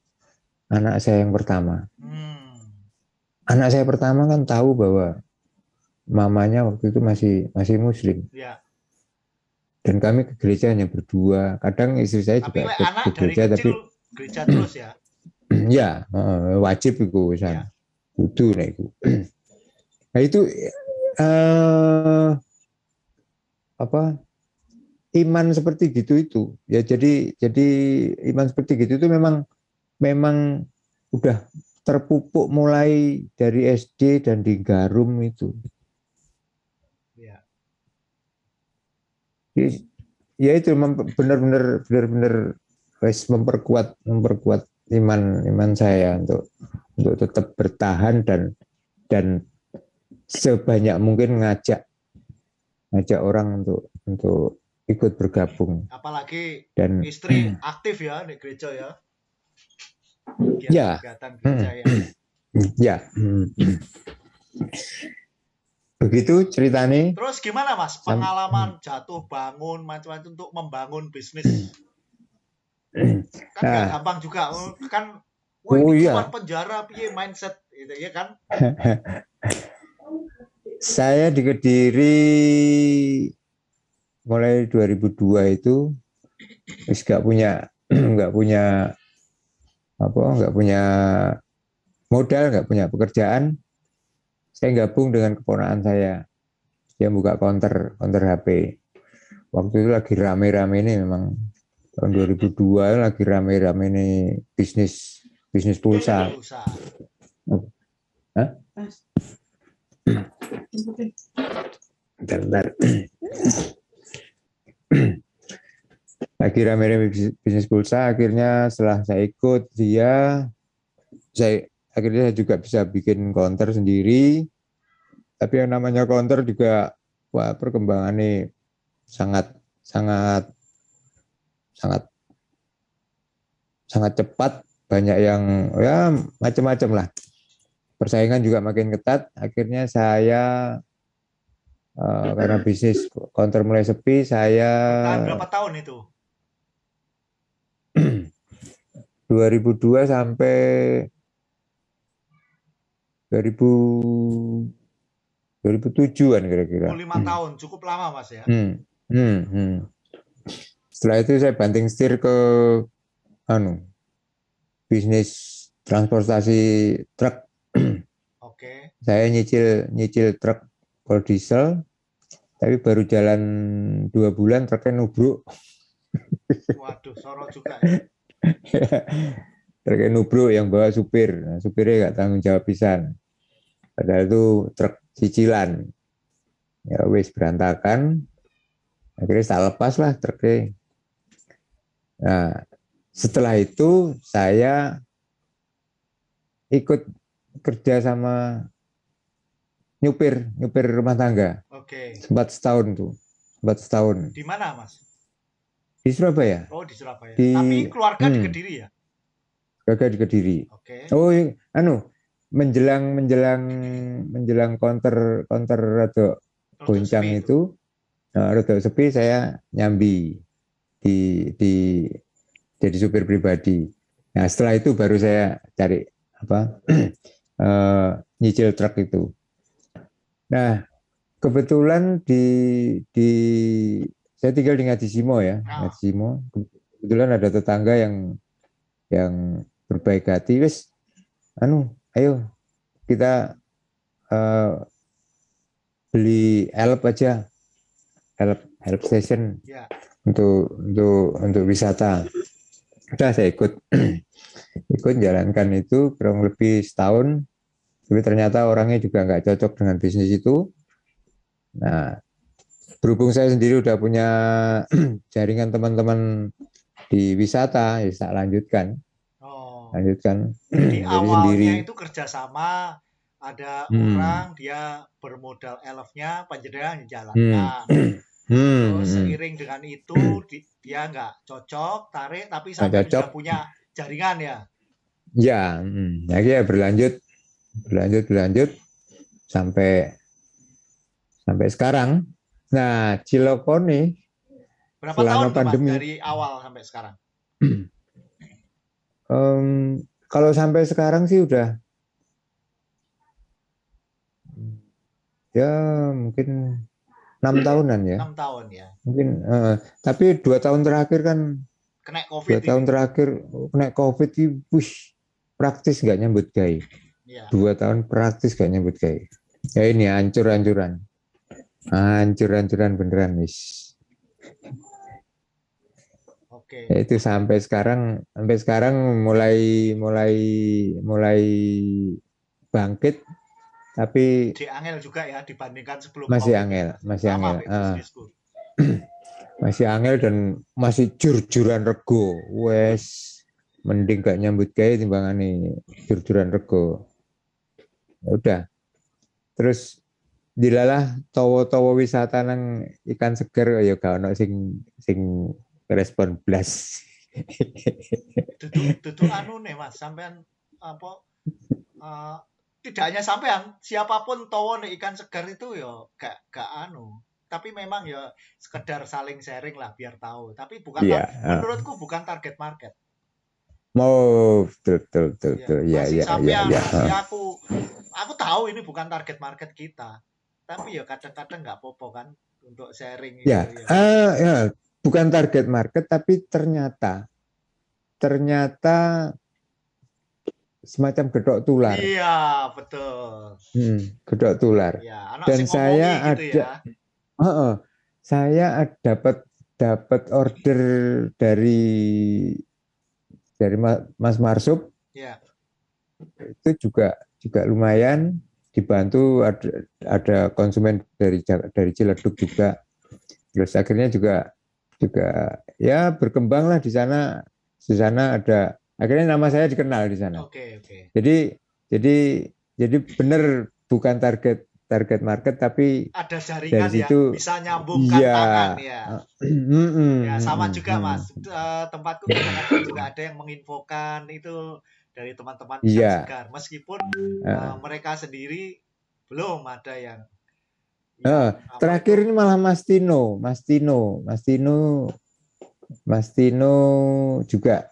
anak saya yang pertama. Anak saya pertama kan tahu bahwa mamanya waktu itu masih Muslim. Ya. Dan kami ke gereja hanya berdua. Kadang istri saya juga ke gereja, tapi gereja terus ya. Ya, wajib itu Ya. Kudu nek iku. Nah itu iman seperti gitu itu. Ya jadi iman seperti gitu itu memang udah terpupuk mulai dari SD dan di Garum itu. Ya. Ya itu benar-benar memperkuat iman saya untuk tetap bertahan dan sebanyak mungkin ngajak orang untuk ikut bergabung. Apalagi dan istri aktif ya di gereja ya. Kegiatan gereja ya. Ya. Begitu ceritanya. Terus gimana Mas pengalaman jatuh bangun macam-macam untuk membangun bisnis? Kan nggak gampang juga kan. Wah, ini cuma penjara piye mindset gitu ya kan. Saya di Kediri mulai 2002 itu nggak punya modal, nggak punya pekerjaan. Saya gabung dengan keponakan saya. Dia buka counter HP. Waktu itu lagi rame-rame ini memang tahun 2002 lagi rame-rame ini bisnis pulsa. Hah? Bentar. Lagi rame-rame bisnis pulsa, akhirnya setelah saya ikut akhirnya saya juga bisa bikin counter sendiri. Tapi yang namanya counter juga perkembangannya sangat cepat, banyak yang ya macam-macam lah. Persaingan juga makin ketat. Akhirnya saya karena bisnis counter mulai sepi, saya berapa tahun itu? 2002 sampai 2007-an kira-kira. 5 tahun, cukup lama Mas ya. Setelah itu saya banting setir ke bisnis transportasi truk. Oke. Saya nyicil truk pol diesel, tapi baru jalan 2 bulan truknya nubruk. Waduh, sorot juga ya. Truknya nubruk yang bawa supir. Nah, supirnya nggak tanggung jawab pisan. Padahal itu truk cicilan. Ya wis berantakan. Akhirnya saya lepas lah truknya. Nah, setelah itu saya ikut kerja sama nyupir rumah tangga. Oke. Sempat setahun. Di mana Mas? Di Surabaya. Oh, di Surabaya. Tapi keluarga di Kediri ya? Keluarga di Kediri. Oke. Oh, menjelang counter rada Rodo goncang sepi itu, rada sepi saya nyambi di jadi supir pribadi. Nah, setelah itu baru saya cari apa nyicil truk itu. Nah, kebetulan di saya tinggal di Ngadisimo ya, Nah, Ngadisimo. Kebetulan ada tetangga yang berbaik hati, wes, ayo kita beli help aja, help station ya. untuk wisata. Udah saya ikut jalankan itu kurang lebih setahun, tapi ternyata orangnya juga nggak cocok dengan bisnis itu. Nah, berhubung saya sendiri udah punya jaringan teman-teman di wisata, ya saya lanjutkan. Oh. Lanjutkan. Jadi Jadi awalnya sendiri. itu kerjasama, ada Hmm. orang dia bermodal elfnya, panjenengan Hmm. jalankan. Hmm. Terus Hmm. seiring dengan itu dia nggak cocok, tarik, tapi Nggak sampai cocok. sudah punya jaringan ya. Ya, ya berlanjut sampai sekarang. Nah, Cilokone Berapa selama tahun tuh Mas pandemi, dari awal sampai sekarang? kalau sampai sekarang sih udah ya mungkin 6 tahunan ya. 6 tahun ya. Mungkin, tapi 2 tahun terakhir kan, Kena COVID ini. kena COVID, wih, praktis nggak nyambut gawe. Ya. 2 tahun praktis nggak nyambut gawe. Ya ini hancur-hancuran beneran wis. Oke. Ya, itu sampai sekarang mulai bangkit, tapi Di angel juga ya dibandingkan sebelum masih COVID angel, ya. Sama bisnisku. masih angel dan masih jur-juran rego. Wes, mending gak nyambut gawe timbangane jur-juran rego. Ya udah. Terus dilalah towo-towo wisata nang ikan seger ya gak ono sing respon blas. Duduk anu nih Mas, sampean apa tidak hanya sampean, siapapun towo nih ikan segar itu ya gak anu. Tapi memang ya sekedar saling sharing lah biar tahu. Tapi bukan Iya. menurutku bukan target market. Mau betul. Ya. Masih sampean, ya aku tahu ini bukan target market kita. Tapi ya kadang-kadang nggak apa-apa kan untuk sharing itu Ya, ya, bukan target market, tapi ternyata semacam gedok tular. Iya, betul. Gedok tular. Ya, anak Dan sing saya ngomongi gitu ada, ya. saya dapat order dari Mas Marsup. Ya. Itu juga lumayan, dibantu ada konsumen dari Ciledug juga. Terus akhirnya juga ya berkembang lah di sana ada, akhirnya nama saya dikenal di sana. Oke. Jadi benar bukan target market, tapi ada jaringan dari situ, yang bisa nyambungkan tangan ya. Ya sama juga Mas. Tempatku kadang-kadang juga ada yang menginfokan itu dari teman-teman ikan segar. Meskipun mereka sendiri belum ada yang terakhir ini malah Mas Tino juga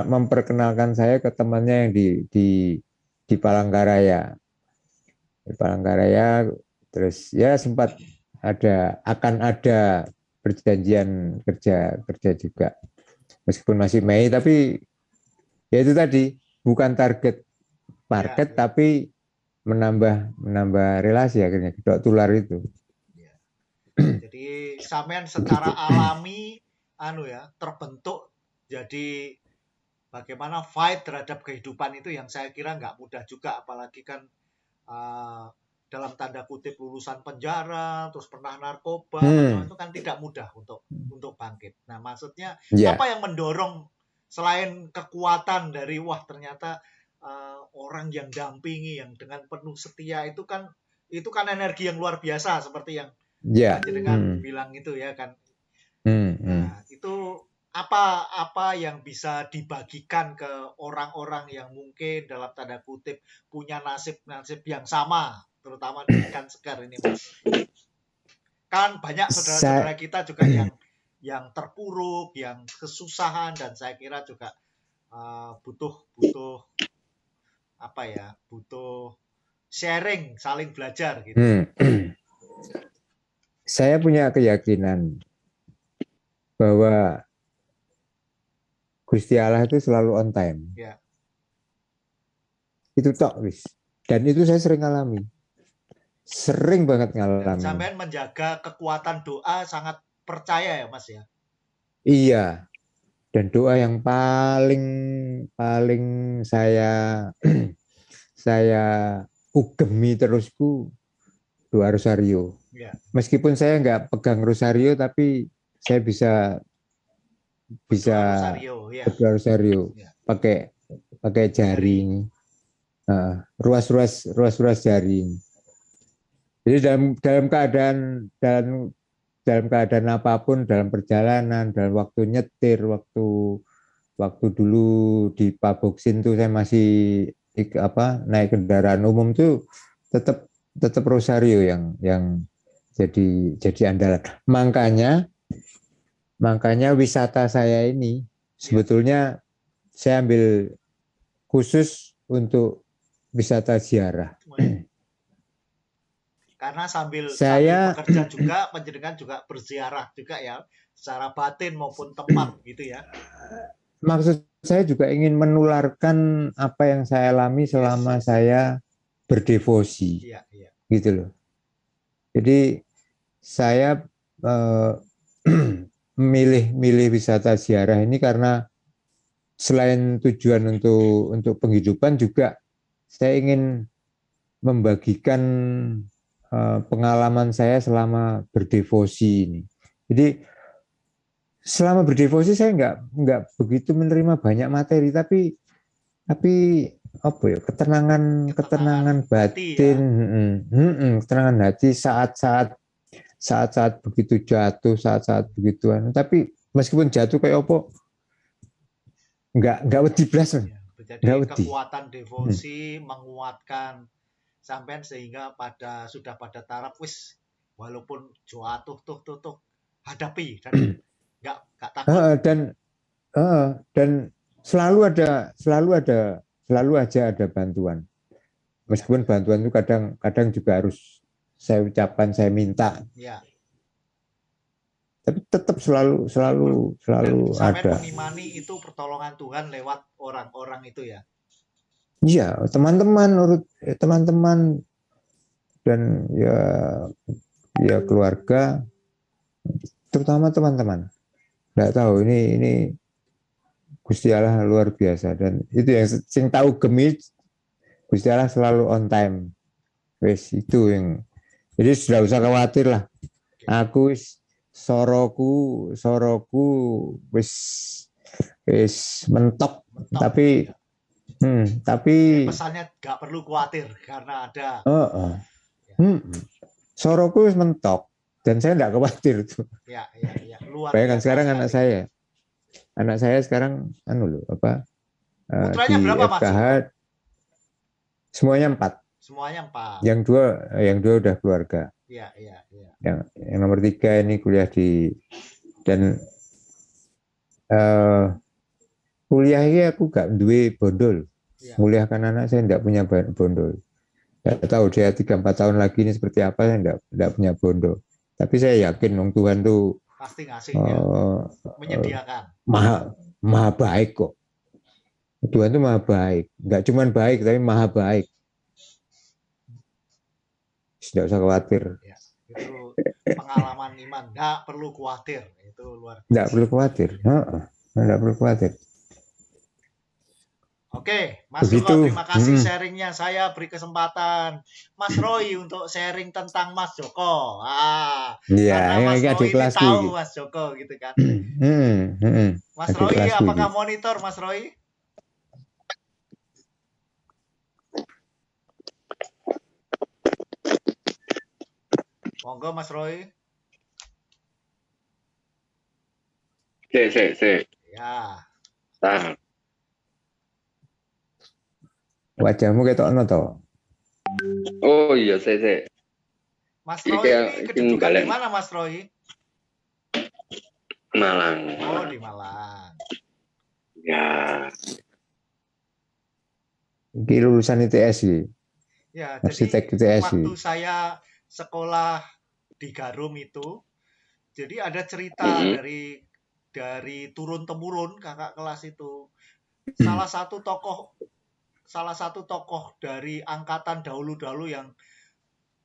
memperkenalkan saya ke temannya yang di Palangkaraya. Di Palangkaraya, terus ya sempat akan ada perjanjian kerja juga. Meskipun masih Mei, tapi ya itu tadi bukan target market, tapi menambah relasi akhirnya, gedok tular itu. Ya. Jadi sampean secara alami terbentuk jadi bagaimana fight terhadap kehidupan itu yang saya kira nggak mudah juga, apalagi kan dalam tanda kutip lulusan penjara terus pernah narkoba, itu kan tidak mudah untuk bangkit. Nah maksudnya apa yang mendorong selain kekuatan dari ternyata orang yang dampingi yang dengan penuh setia itu kan energi yang luar biasa seperti yang dengan bilang itu ya kan. Nah, itu apa yang bisa dibagikan ke orang-orang yang mungkin dalam tanda kutip punya nasib-nasib yang sama, terutama di ikan segar ini, Mas. Kan banyak saudara-saudara Saya kita juga yang terpuruk, yang kesusahan, dan saya kira juga butuh butuh apa ya, butuh sharing, saling belajar gitu. saya punya keyakinan bahwa Gusti Allah itu selalu on time. Ya. Itu tok wis. Dan itu saya sering alami. Sering banget Dan ngalamin. sampean menjaga kekuatan doa sangat percaya ya, Mas ya. Iya. Dan doa yang paling saya saya ugemi terusku doa rosario. Ya. Meskipun saya nggak pegang rosario, tapi saya bisa Berdoa rosario, ya. berdoa rosario Ya. pakai jaring, ruas jaring. Jadi dalam keadaan apapun, dalam perjalanan, dalam waktu nyetir, waktu dulu di Paboksin tuh saya masih naik kendaraan umum tuh tetap rosario yang jadi andalan. Makanya wisata saya ini sebetulnya saya ambil khusus untuk wisata ziarah. Karena sambil Saya bekerja juga, panjenengan juga berziarah juga ya, secara batin maupun tempat gitu ya. maksud saya juga ingin menularkan apa yang saya alami selama saya berdevosi, gitu loh. Jadi saya milih wisata ziarah ini karena selain tujuan untuk penghidupan juga saya ingin membagikan pengalaman saya selama berdevosi ini. Jadi selama berdevosi saya nggak begitu menerima banyak materi, tapi apa ya, ketenangan batin, ketenangan hati saat begitu jatuh, saat begituan. Tapi meskipun jatuh kayak apa, nggak wedi blas. Jadi kekuatan devosi menguatkan sampean sehingga sudah pada taraf wis walaupun jatuh tuh hadapi dan nggak takut. Dan selalu aja ada bantuan. Meskipun bantuan itu kadang juga harus saya ucapkan, saya minta. Ya. Tapi tetap selalu ada. Mengimani itu pertolongan Tuhan lewat orang-orang itu ya. Iya, teman-teman dan ya keluarga, terutama teman-teman. Nggak tahu ini Gusti Allah luar biasa, dan itu yang sing tahu gemi Gusti Allah selalu on time. Wes itu yang, jadi sudah usah khawatir lah. Aku soroku wis mentok. Tapi pesannya nggak perlu khawatir karena ada. Soroku wis mentok dan saya nggak khawatir tuh. Ya. Luar bayangkan biasa sekarang sekali. anak saya sekarang putranya di berapa, FKH, Mas? semuanya 4. Yang dua udah keluarga. Iya. Yang nomor 3 ini kuliah dan kuliah ini aku gak duwe bondol. Kuliahkan anak saya enggak punya bondol. Enggak tahu dia 3-4 tahun lagi ini seperti apa, saya enggak punya bondol. Tapi saya yakin Tuhan tuh pasti ngasih menyediakan. Maha baik kok. Tuhan tuh maha baik. Enggak cuma baik tapi maha baik. Tidak usah khawatir. Ya, itu pengalaman iman, nggak perlu khawatir. Itu luar biasa. Nggak perlu khawatir. Nggak perlu khawatir. Oke, Mas Joko, terima kasih sharingnya. Saya beri kesempatan Mas Roy untuk sharing tentang Mas Joko. Karena Mas Roy ini tahu Mas Joko gitu kan. Mas Roy, apakah monitor Mas Roy? Monggo Mas Roy. Sik. Ya, Tahan. Wajahmu ketokno to. Oh iya, sik. Mas Iki Roy ini iki kedudukan di balen mana Mas Roy? Malang. Oh, di Malang. Ya. Iki lulusan ITS iki. Ya, Arsitek jadi ITS waktu iki. saya sekolah di Garum itu, jadi ada cerita Mm-mm. dari turun temurun kakak kelas itu. Hmm. Salah satu tokoh dari angkatan dahulu-dahulu yang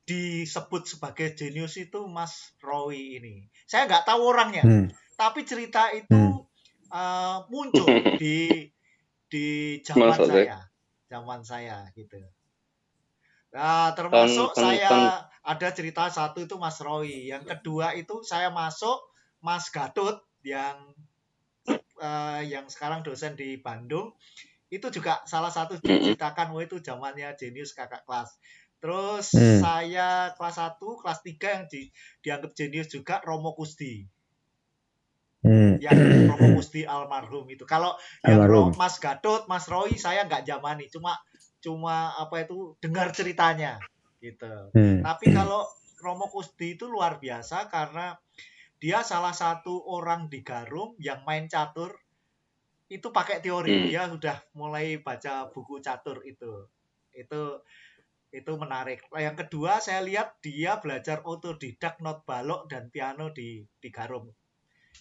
disebut sebagai jenius itu Mas Roy ini. Saya nggak tahu orangnya, Hmm. tapi cerita Hmm. itu muncul di zaman Masuk sih. saya gitu. Nah, Ton termasuk ton ton. saya ada cerita satu itu Mas Roy. Yang kedua itu saya masuk Mas Gatut yang sekarang dosen di Bandung. Itu juga salah satu Mm-mm. diceritakan, wah itu zamannya jenius kakak kelas. Terus Hmm. saya kelas 1, kelas 3 yang dianggap jenius juga Romo Kusdi. Hmm. Yang Romo Kusdi almarhum itu. Kalau yang Almarhum. Mas Gatut, Mas Roy saya nggak zamani, cuma apa itu dengar ceritanya gitu. Hmm. Tapi kalau Romo Kusdi itu luar biasa karena dia salah satu orang di Garum yang main catur itu pakai teori. Hmm. Dia sudah mulai baca buku catur itu. Itu menarik. Yang kedua saya lihat dia belajar otodidak not balok dan piano di Garum.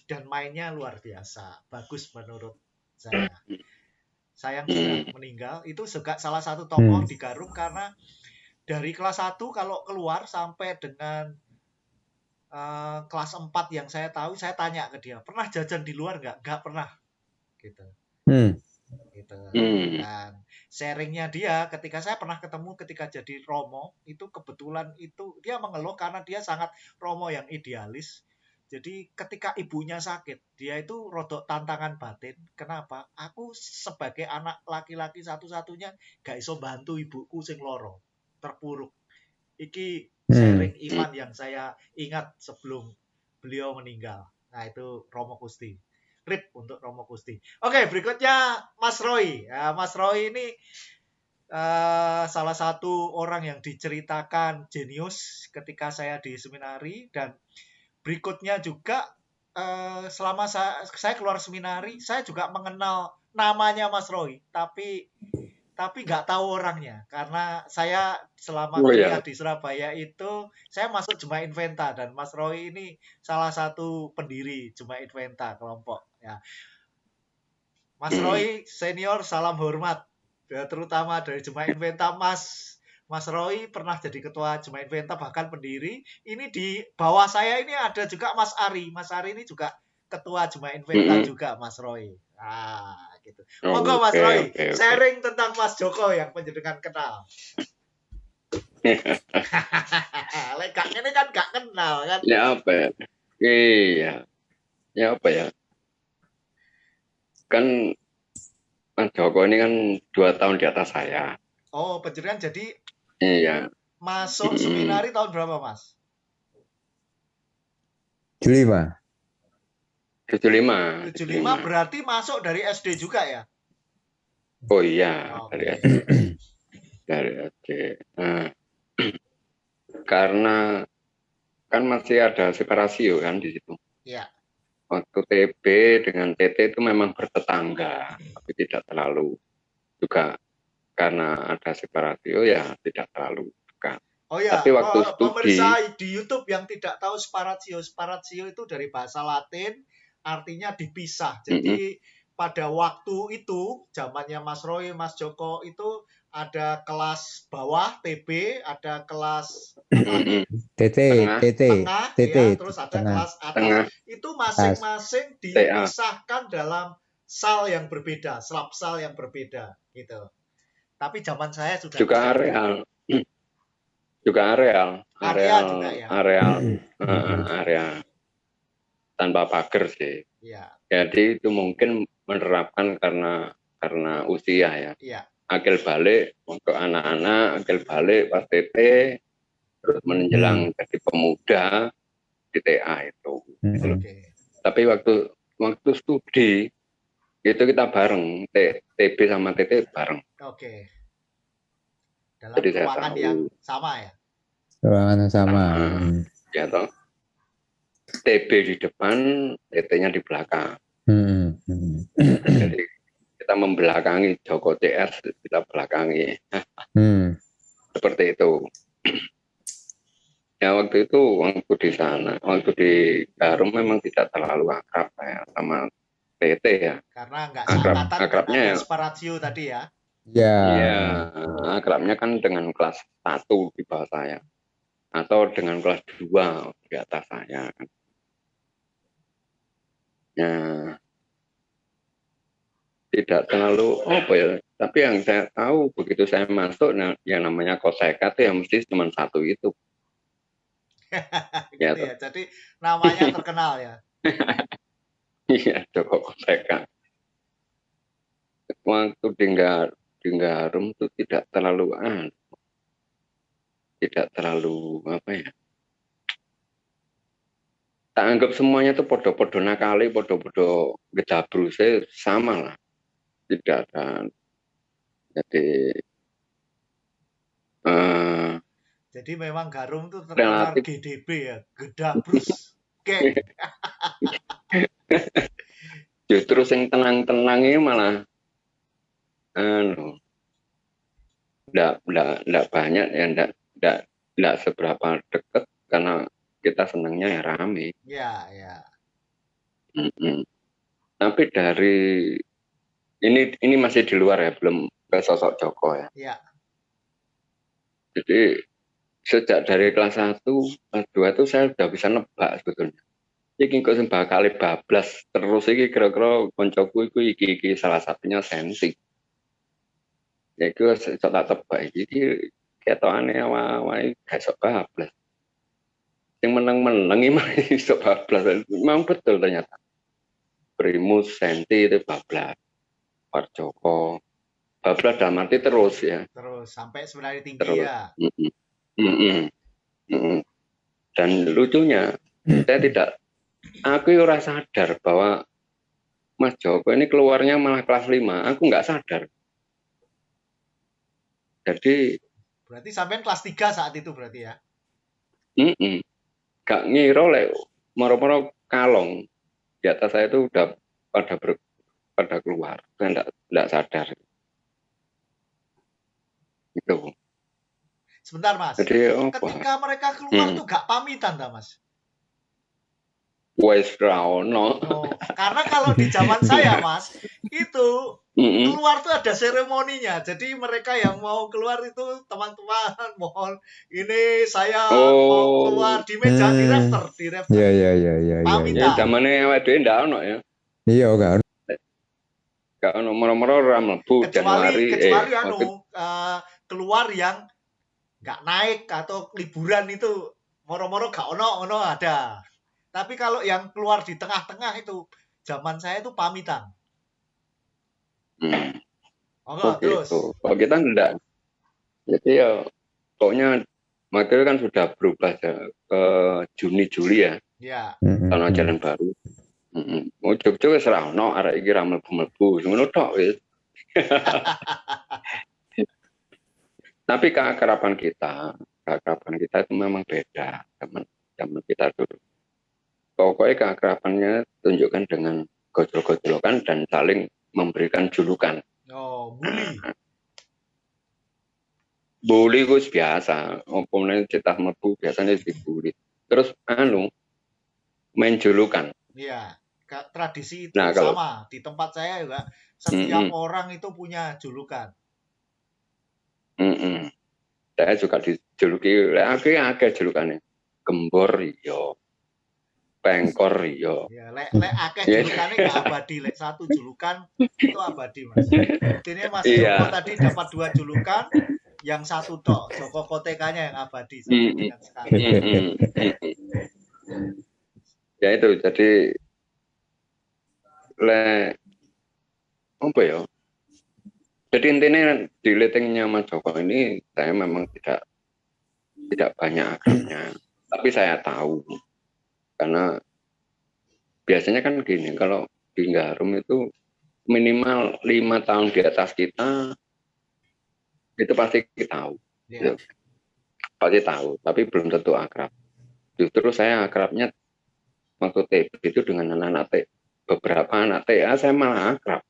Dan mainnya luar biasa. Bagus menurut saya. Sayang sudah meninggal. Itu juga salah satu tokoh di Garum karena dari kelas 1 kalau keluar sampai dengan kelas 4 yang saya tahu, saya tanya ke dia, pernah jajan di luar nggak? Nggak pernah. Gitu. Gitu. Dan sharingnya dia ketika saya pernah ketemu ketika jadi Romo, itu kebetulan itu dia mengeluh karena dia sangat Romo yang idealis. Jadi ketika ibunya sakit, dia itu rodok tantangan batin. Kenapa? Aku sebagai anak laki-laki satu-satunya gak iso bantu ibuku sing loro, terpuruk. Iki sharing iman yang saya ingat sebelum beliau meninggal. Nah itu Romo Kusdi. RIP untuk Romo Kusdi. Oke, berikutnya Mas Roy. Ya, Mas Roy ini salah satu orang yang diceritakan jenius ketika saya di seminari, dan berikutnya juga selama saya keluar seminari, saya juga mengenal namanya Mas Roy, tapi nggak tahu orangnya karena saya selama kuliah di Surabaya itu saya masuk Jemaah Inventa dan Mas Roy ini salah satu pendiri Jemaah Inventa kelompok ya. Mas Roy senior salam hormat ya, terutama dari Jemaah Inventa. Mas Roy pernah jadi ketua Jemaah Inventa bahkan pendiri. Ini di bawah saya ini ada juga Mas Ari. Mas Ari ini juga ketua Jemaah Inventa juga Mas Roy. Gitu. Monggo Mas Roy, sharing tentang Mas Joko yang penjenengan kenal. Lek ini kan gak kenal kan? Ya apa ya? Iya. Ya apa ya? Kan Mas Joko ini kan 2 tahun di atas saya. Oh, penjenengan jadi Iya. Masuk seminari tahun berapa, Mas? 75. 75 berarti masuk dari SD juga ya? Oh iya, Okay. dari SD. Nah, karena kan masih ada separasi kan di situ. Iya. Waktu TB dengan TT itu memang bertetangga, tapi tidak terlalu juga karena ada separasi ya tidak terlalu dekat. Oh ya, tapi waktu pemirsa di YouTube yang tidak tahu sparatio itu dari bahasa Latin artinya dipisah. Jadi pada waktu itu zamannya Mas Roy, Mas Joko itu ada kelas bawah TB, ada kelas TT, tengah, ya, terus ada tengah. kelas atas. Itu masing-masing dipisahkan dalam sal yang berbeda, slapsal yang berbeda, gitu. Tapi zaman saya sudah juga areal juga ya. Area tanpa pagar sih. Iya. Jadi itu mungkin menerapkan karena usia ya. Iya. Akil balik untuk anak-anak, akil balik pas TT, terus menjelang jadi pemuda di TA itu. Okay. Tapi waktu waktu studi itu kita bareng, TB sama TT bareng. Oke. Dalam Jadi saya ruangan tahu. yang sama ya. Ruangan yang sama. Ya toh. TB di depan, TT-nya di belakang. Jadi kita membelakangi Joko CS, kita belakangi. Seperti itu. Ya waktu itu, waktu di sana, waktu di Garum memang tidak terlalu akrab ya sama TT ya. Karena nggak seangkatan akrabnya dengan ya. Sparatio tadi ya. Ya. Iya, akrabnya kan dengan kelas 1 di bawah saya. Atau dengan kelas 2 di atas saya. Ya, tidak terlalu apa ya. Tapi yang saya tahu begitu saya masuk, nah, yang namanya Koseka itu yang mesti cuma satu itu. Gitu ya. Jadi namanya terkenal ya. Iya, Joko Koseka. Waktu di Garum itu tidak terlalu apa ya. Tak anggap semuanya itu podo-podo nakali, podo-podo gedabruse sama lah. Tidak ada. Jadi memang Garum tuh terkenal GDB ya, gedabrus. Oke. Justru yang tenang-tenang ini malah enggak banyak ya, enggak seberapa dekat karena kita senangnya ya rame. Ya, ya. Tapi dari ini masih di luar ya, belum ke sosok Joko ya. Ya. Jadi sejak dari kelas 1, kelas 2 itu saya sudah bisa nebak sebetulnya. Iki kok sing bakal bablas terus iki kira-kira koncoku iku iki salah satunya Sensi. Ya iku tak tebak iki ketokane awal-awal gak iso bablas. Sing meneng-meneng iki iso bablas. Memang betul ternyata. Primus Senti itu bablas. Pak Joko bablas dalam arti terus ya. Terus sampai sebenarnya tinggi terus. ya. Dan lucunya saya aku ora sadar bahwa Mas Joko ini keluarnya malah kelas 5. Aku nggak sadar. Jadi berarti sampai kelas 3 saat itu berarti ya? Gak ngira moro-moro kalong di atas saya itu udah pada keluar. Saya enggak sadar. Gitu. Sebentar Mas. Jadi, ketika mereka keluar tuh gak pamitan dah Mas? Wes raono. Karena kalau di zaman saya Mas, itu keluar tuh ada seremoninya. Jadi mereka yang mau keluar itu teman-teman mohon ini saya mau keluar di meja di rafter. Iya. Pamitan. Ya zamane awake dhewe ndak ono ya. Iya kan. Gak ono moro-moro ora mlebu Januari keluar yang nggak naik atau liburan itu moro-moro gak ono ada. Tapi kalau yang keluar di tengah-tengah itu zaman saya itu pamitan. Terus. Kalau kita enggak. Jadi ya pokoknya materi kan sudah berubah ya, ke Juni-Juli ya. Iya. Tahun ajaran baru. Jogja wis ra ono arek iki ra mlebu-mlebu. Ngono tok wis. Tapi keakraban kita itu memang beda zaman kita dulu. Pokoknya keakrabannya tunjukkan dengan gojol-gojolokan dan saling memberikan julukan. Bully. Bully itu biasa. Opomnya cetah mlebu biasanya dibully. Terus main julukan. Iya, tradisi itu sama. Di tempat saya juga setiap orang itu punya julukan. Saya juga dijuluki, akeh julukannya. Gembor iya. Pengkor iya. Ya, lek akeh julukannya gak abadi, lek satu julukan itu abadi Mas. Ini Mas Joko tadi dapat 2 julukan, yang satu tok Joko Kotekanya yang abadi sampai dengan sekarang. Ya itu jadi apa ya? Jadi intinya di letingnya Mas Joko ini saya memang tidak banyak akrabnya, tapi saya tahu. Karena biasanya kan gini, kalau di Garum itu minimal 5 tahun di atas kita, itu pasti kita tahu. Ya. Pasti tahu, tapi belum tentu akrab. Justru saya akrabnya waktu TB itu dengan anak-anak beberapa anak TA saya malah akrab.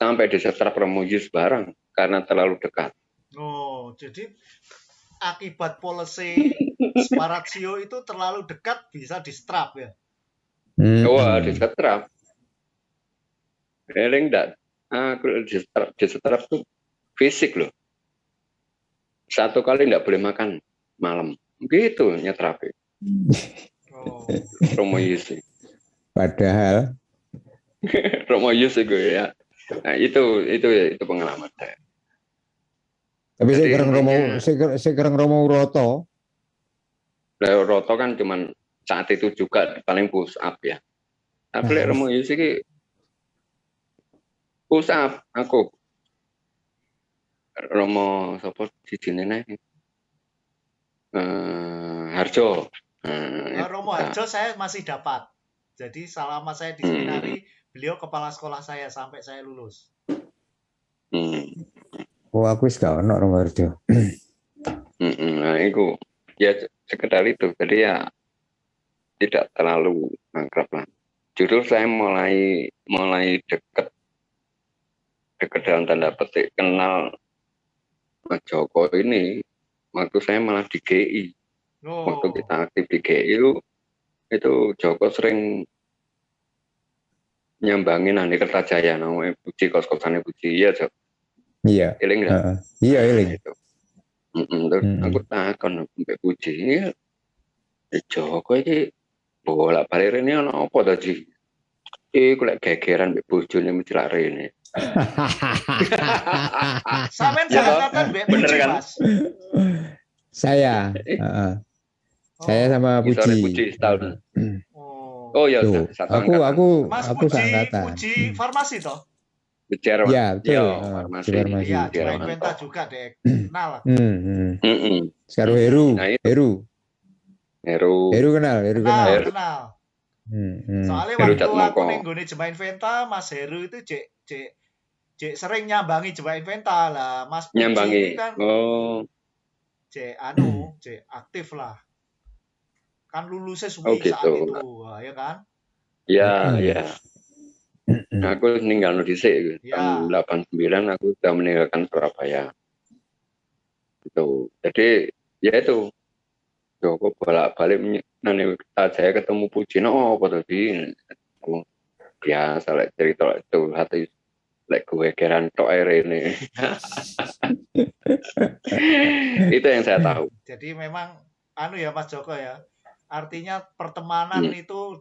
Sampai disetrap Romoyus bareng karena terlalu dekat. Oh, jadi akibat polisi Sparatio itu terlalu dekat bisa di-strap ya. Wah, disetrap. Eling enggak? Disetrap tuh fisik loh. Satu kali enggak boleh makan malam. Gitu nyetrape. Oh. Romoyus. Padahal Romoyus itu ya. Nah, itu pengalaman saya. tapi Jadi saya kereng Romo Roto. Roto kan cuman saat itu juga paling push up ya. Tapi Romoyus iki push up aku. Romo sapa dijine Harjo. Romo Harjo saya masih dapat. Jadi selama saya di seminari, beliau kepala sekolah saya sampai saya lulus. Oh, aku wis gak ono Romo Harjo. Nah, itu ya sekedar itu. Jadi ya tidak terlalu akrab lah. Justru saya mulai dekat dalam tanda petik kenal Mas Joko ini waktu saya malah di GI. Oh. Waktu kita aktif di GI itu Joko sering nyambangin Andi Kertajaya, namanya Puji, kos-kosannya Puji, ya Joko. Iya. Iling nggak? Iya, iling. Itu. Terus aku takon sampai Puji, Joko ini bolak-balik ini ono apa tadi? Iku lek gegeran mbek bojone mesti lak rene. Sampeyan Jakarta mbek Puji, kan? Mas. Saya. Saya sama Puji. Puji setahun. Oh ya, aku Mas aku Puji, seangkatan. Puji farmasi toh? Bicara. Ya, betul. Farmasi. Iya, Jemaah Inventa juga dek. Kenal. Sekarang Heru. Nah, Heru kenal. Kenal. Soalnya Heru waktu aku Jatmoko. ning gone Jemaah Inventa, Mas Heru itu cek sering nyambangi Jemaah Inventa lah. Mas Puji Nyambangi. kan cek aktif lah. Kan lulusnya suwi saat gitu. itu, ya kan? Ya. Aku ninggal dhisik Ya. tahun 89 aku sudah meninggalkan Surabaya. Itu. Jadi ya itu Joko bolak-balik nane saya ketemu Puji apa tadi. Biasa lek cerita itu hati lek gue keran tok rene. Itu yang saya tahu. Jadi memang ya Mas Joko ya. Artinya pertemanan itu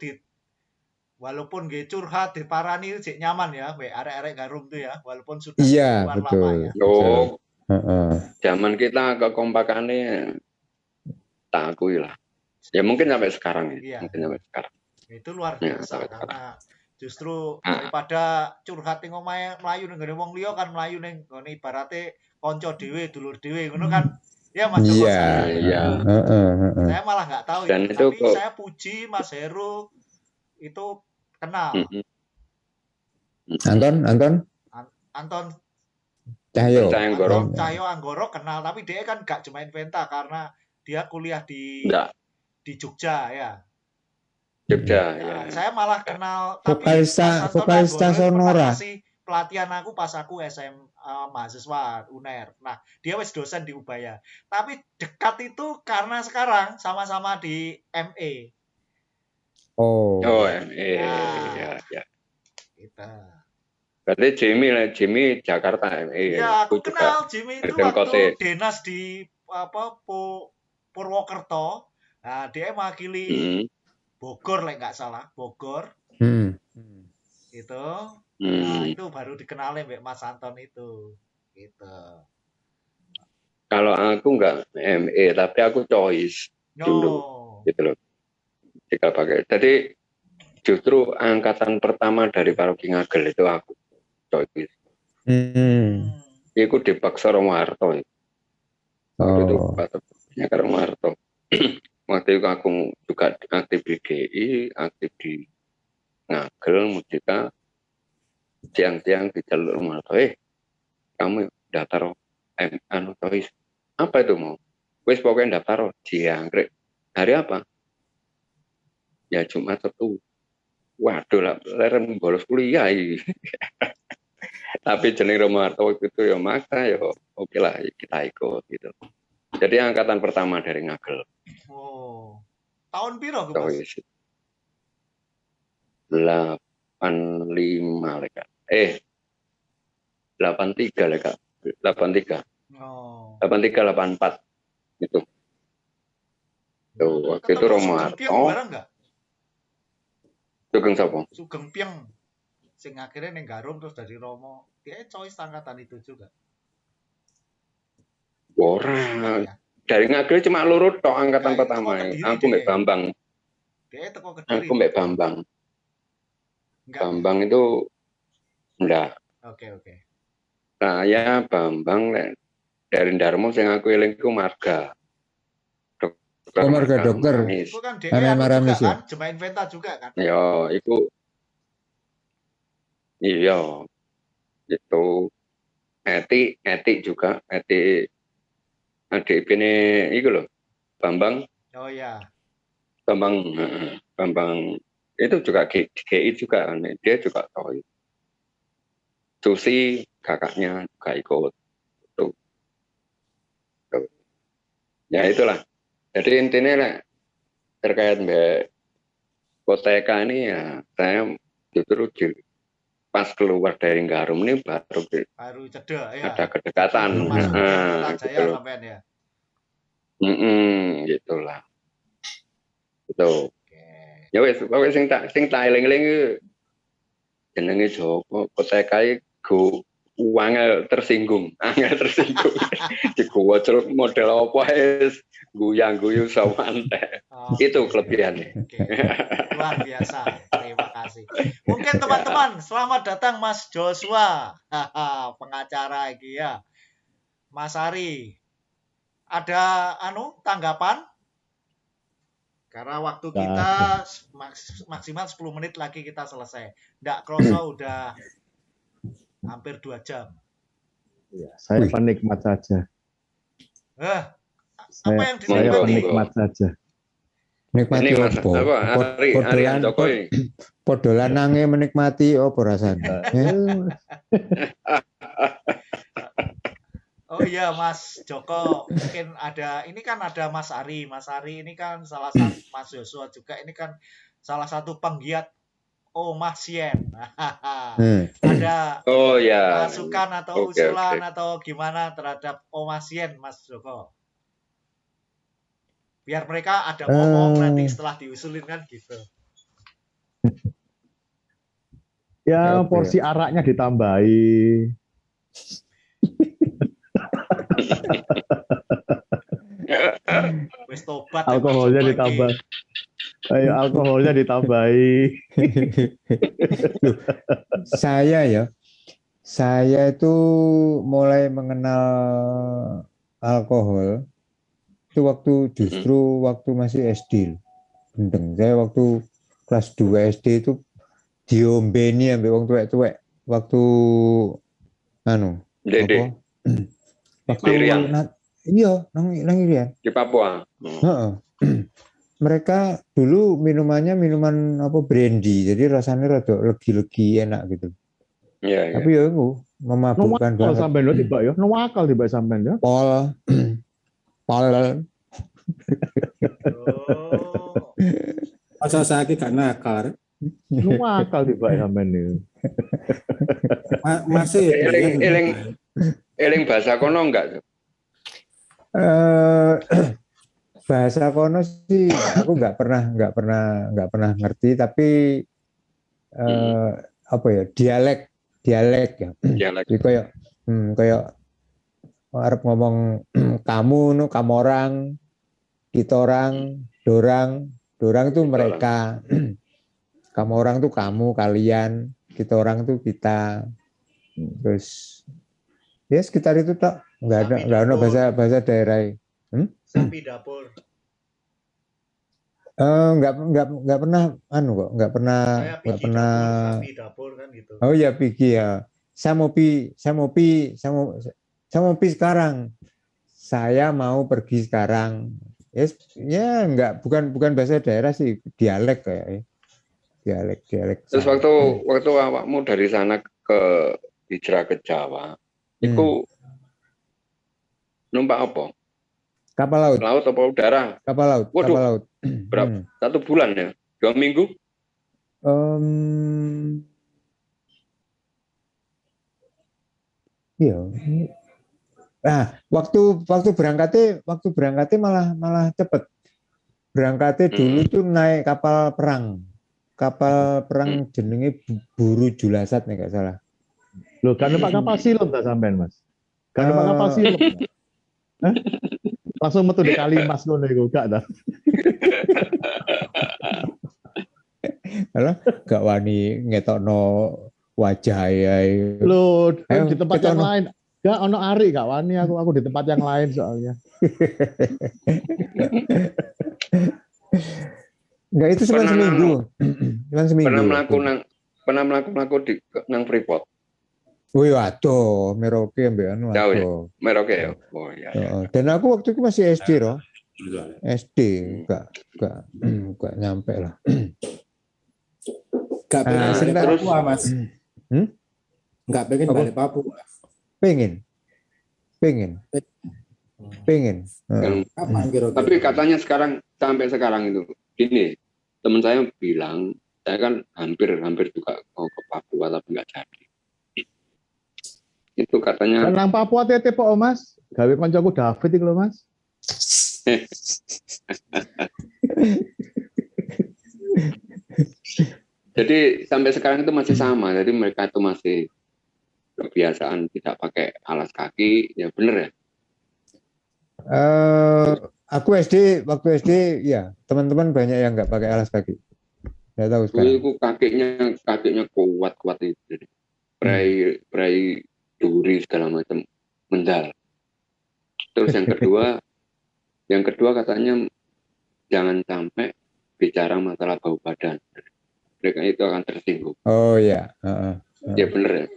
walaupun nggih curhat diparani cek nyaman ya, mbek arek-arek Garum tuh ya, walaupun sudah Iya, betul. lama ya. Zaman kita kekompakannya tak akui lah. Ya mungkin sampai sekarang ya. Iya. Mungkin sampai sekarang. Itu luar biasa karena justru daripada curhat ning omahe mlayu ning ngene wong liya kan mlayu ning ngene ibarate kanca dhewe, dulur dhewe ngono kan. Ya Mas Joko. Iya. Saya malah nggak tahu Dan itu, itu tapi saya puji Mas Heru itu kenal. Anton Cahyo Anggoro kenal, tapi dia kan gak cuma Inventa karena dia kuliah di Jogja ya. Jogja Ya, ya. saya malah kenal vokalista Sonora. Pelatihan aku pas aku mahasiswa UNER. Nah, dia wis dosen di Ubaya. Tapi dekat itu karena sekarang sama-sama di ME. ME. Ya. Gitu. Berarti Jimmy Jakarta ME. Ya, aku kenal Jimmy itu waktu dinas di Purwokerto. Nah, dia mewakili Bogor nggak salah, Bogor. Gitu. Nah, itu baru dikenalin Mbak Mas Anton itu. Gitu. Kalau aku nggak ME, tapi aku choice dulu. Gitu loh. Jika pakai. Jadi justru angkatan pertama dari Paroki Ngagel itu aku choice. Itu dipaksa Romo Harto. Itu patutnya ke Romo Harto. Waktu itu aku juga aktif di GI, aktif di ngagel mudika tiang-tiang di jalur rumah. Kamu daftar tois. Apa itu mau? Wis pokoknya daftar di Anggrek. Hari apa? Ya Jumat Sabtu. Waduh lah, lerem bolos kuliah ini. Tapi jeneng Romarto itu ya maksa ya oke lah kita ikut gitu. Jadi angkatan pertama dari ngagel. Oh. Tahun piro ku, Mas? Tois 85 leka. 83 leka. 83. Oh. 83 84 gitu. Tuh, waktu itu Sugeng Pieng Romarto. bareng enggak? Sugeng sapa? Sugeng Pieng. Sing akhirnya ning Garum terus dari Romo. Dia choice angkatan itu juga. Ora. Ya. Dari ngagel cuma lurut tok angkatan Enggak, pertama. teko Kediri Aku deh. mbek Bambang. Dia teko Kediri. Aku mbek Bambang. Enggak. Bambang itu enggak. Oke. Saya Bambang dari Darmo sing aku eling ku marga. Dokter Marga dokter. Maramis. Itu kan DE Ana juga Maramis ya? kan, Jemaah Inventa juga kan. Ya, iku iya. Itu etik juga, etik adik ini iku lho. Bambang Oh ya. Bambang itu juga GI juga kan. Dia juga tahu. Susi kakaknya juga ikut. Tuh. Ya itulah. Jadi intinya lah, terkait Mbak Koteka ini ya saya justru pas keluar dari Garum ini baru Cedek ya. ada kedekatan. Masuk Pelita Gitu Jaya loh. sampean ya. Gitulah. Itu. Oke. Ya wes, pokoknya sing tak eling-eling jenenge Joko Koteka iku angel tersinggung. Digowo cerut model apa wis guyang-guyu sawante. Itu kelebihannya. Oke. Luar biasa. Terima kasih. Mungkin teman-teman, selamat datang Mas Joshua. Pengacara iki ya. Mas Ari. Ada tanggapan? Karena waktu kita maksimal 10 menit lagi kita selesai. Nggak kerasa udah hampir 2 jam. Ya, saya penikmat saja. Apa yang Saya dinikmati? penikmat saja. Nikmati Ini Mas opo? apa? Ari Joko ini. Podo lanange menikmati opo rasane? Oh iya Mas Joko, mungkin ada, ini kan ada Mas Ari. Mas Ari ini kan salah satu, Mas Joshua juga ini kan salah satu penggiat Omasien. Ada Oh ya. masukan atau Oke, usulan oke. atau gimana terhadap Omasien Mas Joko? Biar mereka ada ngomong nanti setelah diusulin kan gitu. Ya, Oke. porsi araknya ditambahi. Wis tobat Alkoholnya Mas Joko ditambah. iki. Ayo, alkoholnya ditambahi. Loh, saya itu mulai mengenal alkohol itu justru waktu masih SD. Gendeng. Saya waktu kelas 2 SD itu diombeni ambek wong tuwek-tuwek waktu Dede waktu Irian. iya nang Irian. Di Papua. Heeh. Mereka dulu minumannya minuman brandy, jadi rasanya rada legi-legi enak gitu. Iya, iya. Tapi ya itu memabukkan Nuwakal banget. sampean lho tiba ya. Nuwakal tiba sampean ya. Pol. Oh. Masa saya gak nakal. Nuwakal tiba sampean ya. Masih Eling bahasa kono enggak? Bahasa kono sih aku nggak pernah ngerti, tapi dialek ya. Dialek. Jadi kayak arep ngomong kamu orang, kita orang, dorang itu mereka. Kamu orang tuh kamu, kalian, kita orang tuh kita. Terus ya sekitar itu tak nggak ada bahasa daerah. Sapi dapur. Nggak pernah anu kok, nggak pernah Saya nggak pergi pernah. dapur, kami dapur kan gitu. Oh ya pergi ya. Saya mau pi sekarang. Saya mau pergi sekarang. Yes, ya nggak bukan bahasa daerah sih, dialek kayak dialek Terus sana. waktu awakmu dari sana ke hijrah ke Jawa, itu numpak apa? Kapal laut, Laut apa udara? kapal laut, Waduh, kapal laut. berapa? 1 bulan ya? 2 minggu? Iya. Nah, waktu berangkatnya malah cepet. Berangkatnya dulu tuh naik kapal perang. Kapal perang jenenge Buru Julasat nih nggak salah. Loh, kan numpak kapal silem tak sampean, Mas? Kan numpak kapal silem. Hah? Langsung metu di Kalimas ngono iku, gak ta? Alah, gak wani ngetokno wajah ya. Loh, Ayo, di tempat kita yang ono. lain. Gak ono Ari, gak wani aku di tempat yang lain soalnya. Enggak, itu cuma Pernah seminggu. Cuma seminggu. Pernah melaku di nang Freeport. Wih, aduh, Merauke mbak anu Jauh ya? aduh. Merauke ya? Oh iya. Dan aku waktu itu masih SD loh. Gitu. SD, enggak nyampe lah. Gak pengen Nah, balik sebentar. Papua, Mas. Gak pengen Apa? balik Papua. Pengen. Kapan kira-kira? Tapi katanya sampai sekarang itu gini, teman saya bilang, saya kan hampir juga mau ke Papua tapi nggak jadi. Itu katanya Nang Papua tete po, Mas. Gawe koncoku David iki lho, Mas. jadi sampai sekarang itu masih sama. Jadi mereka itu masih kebiasaan tidak pakai alas kaki, ya bener ya. Aku waktu SD ya teman-teman banyak yang nggak pakai alas kaki. Nggak tahu sekarang. Itu kakinya kuat itu. Prai duri segala macam mendal. Terus yang kedua katanya jangan sampai bicara masalah bau badan. Mereka itu akan tersinggung. Oh ya. Ya bener ya.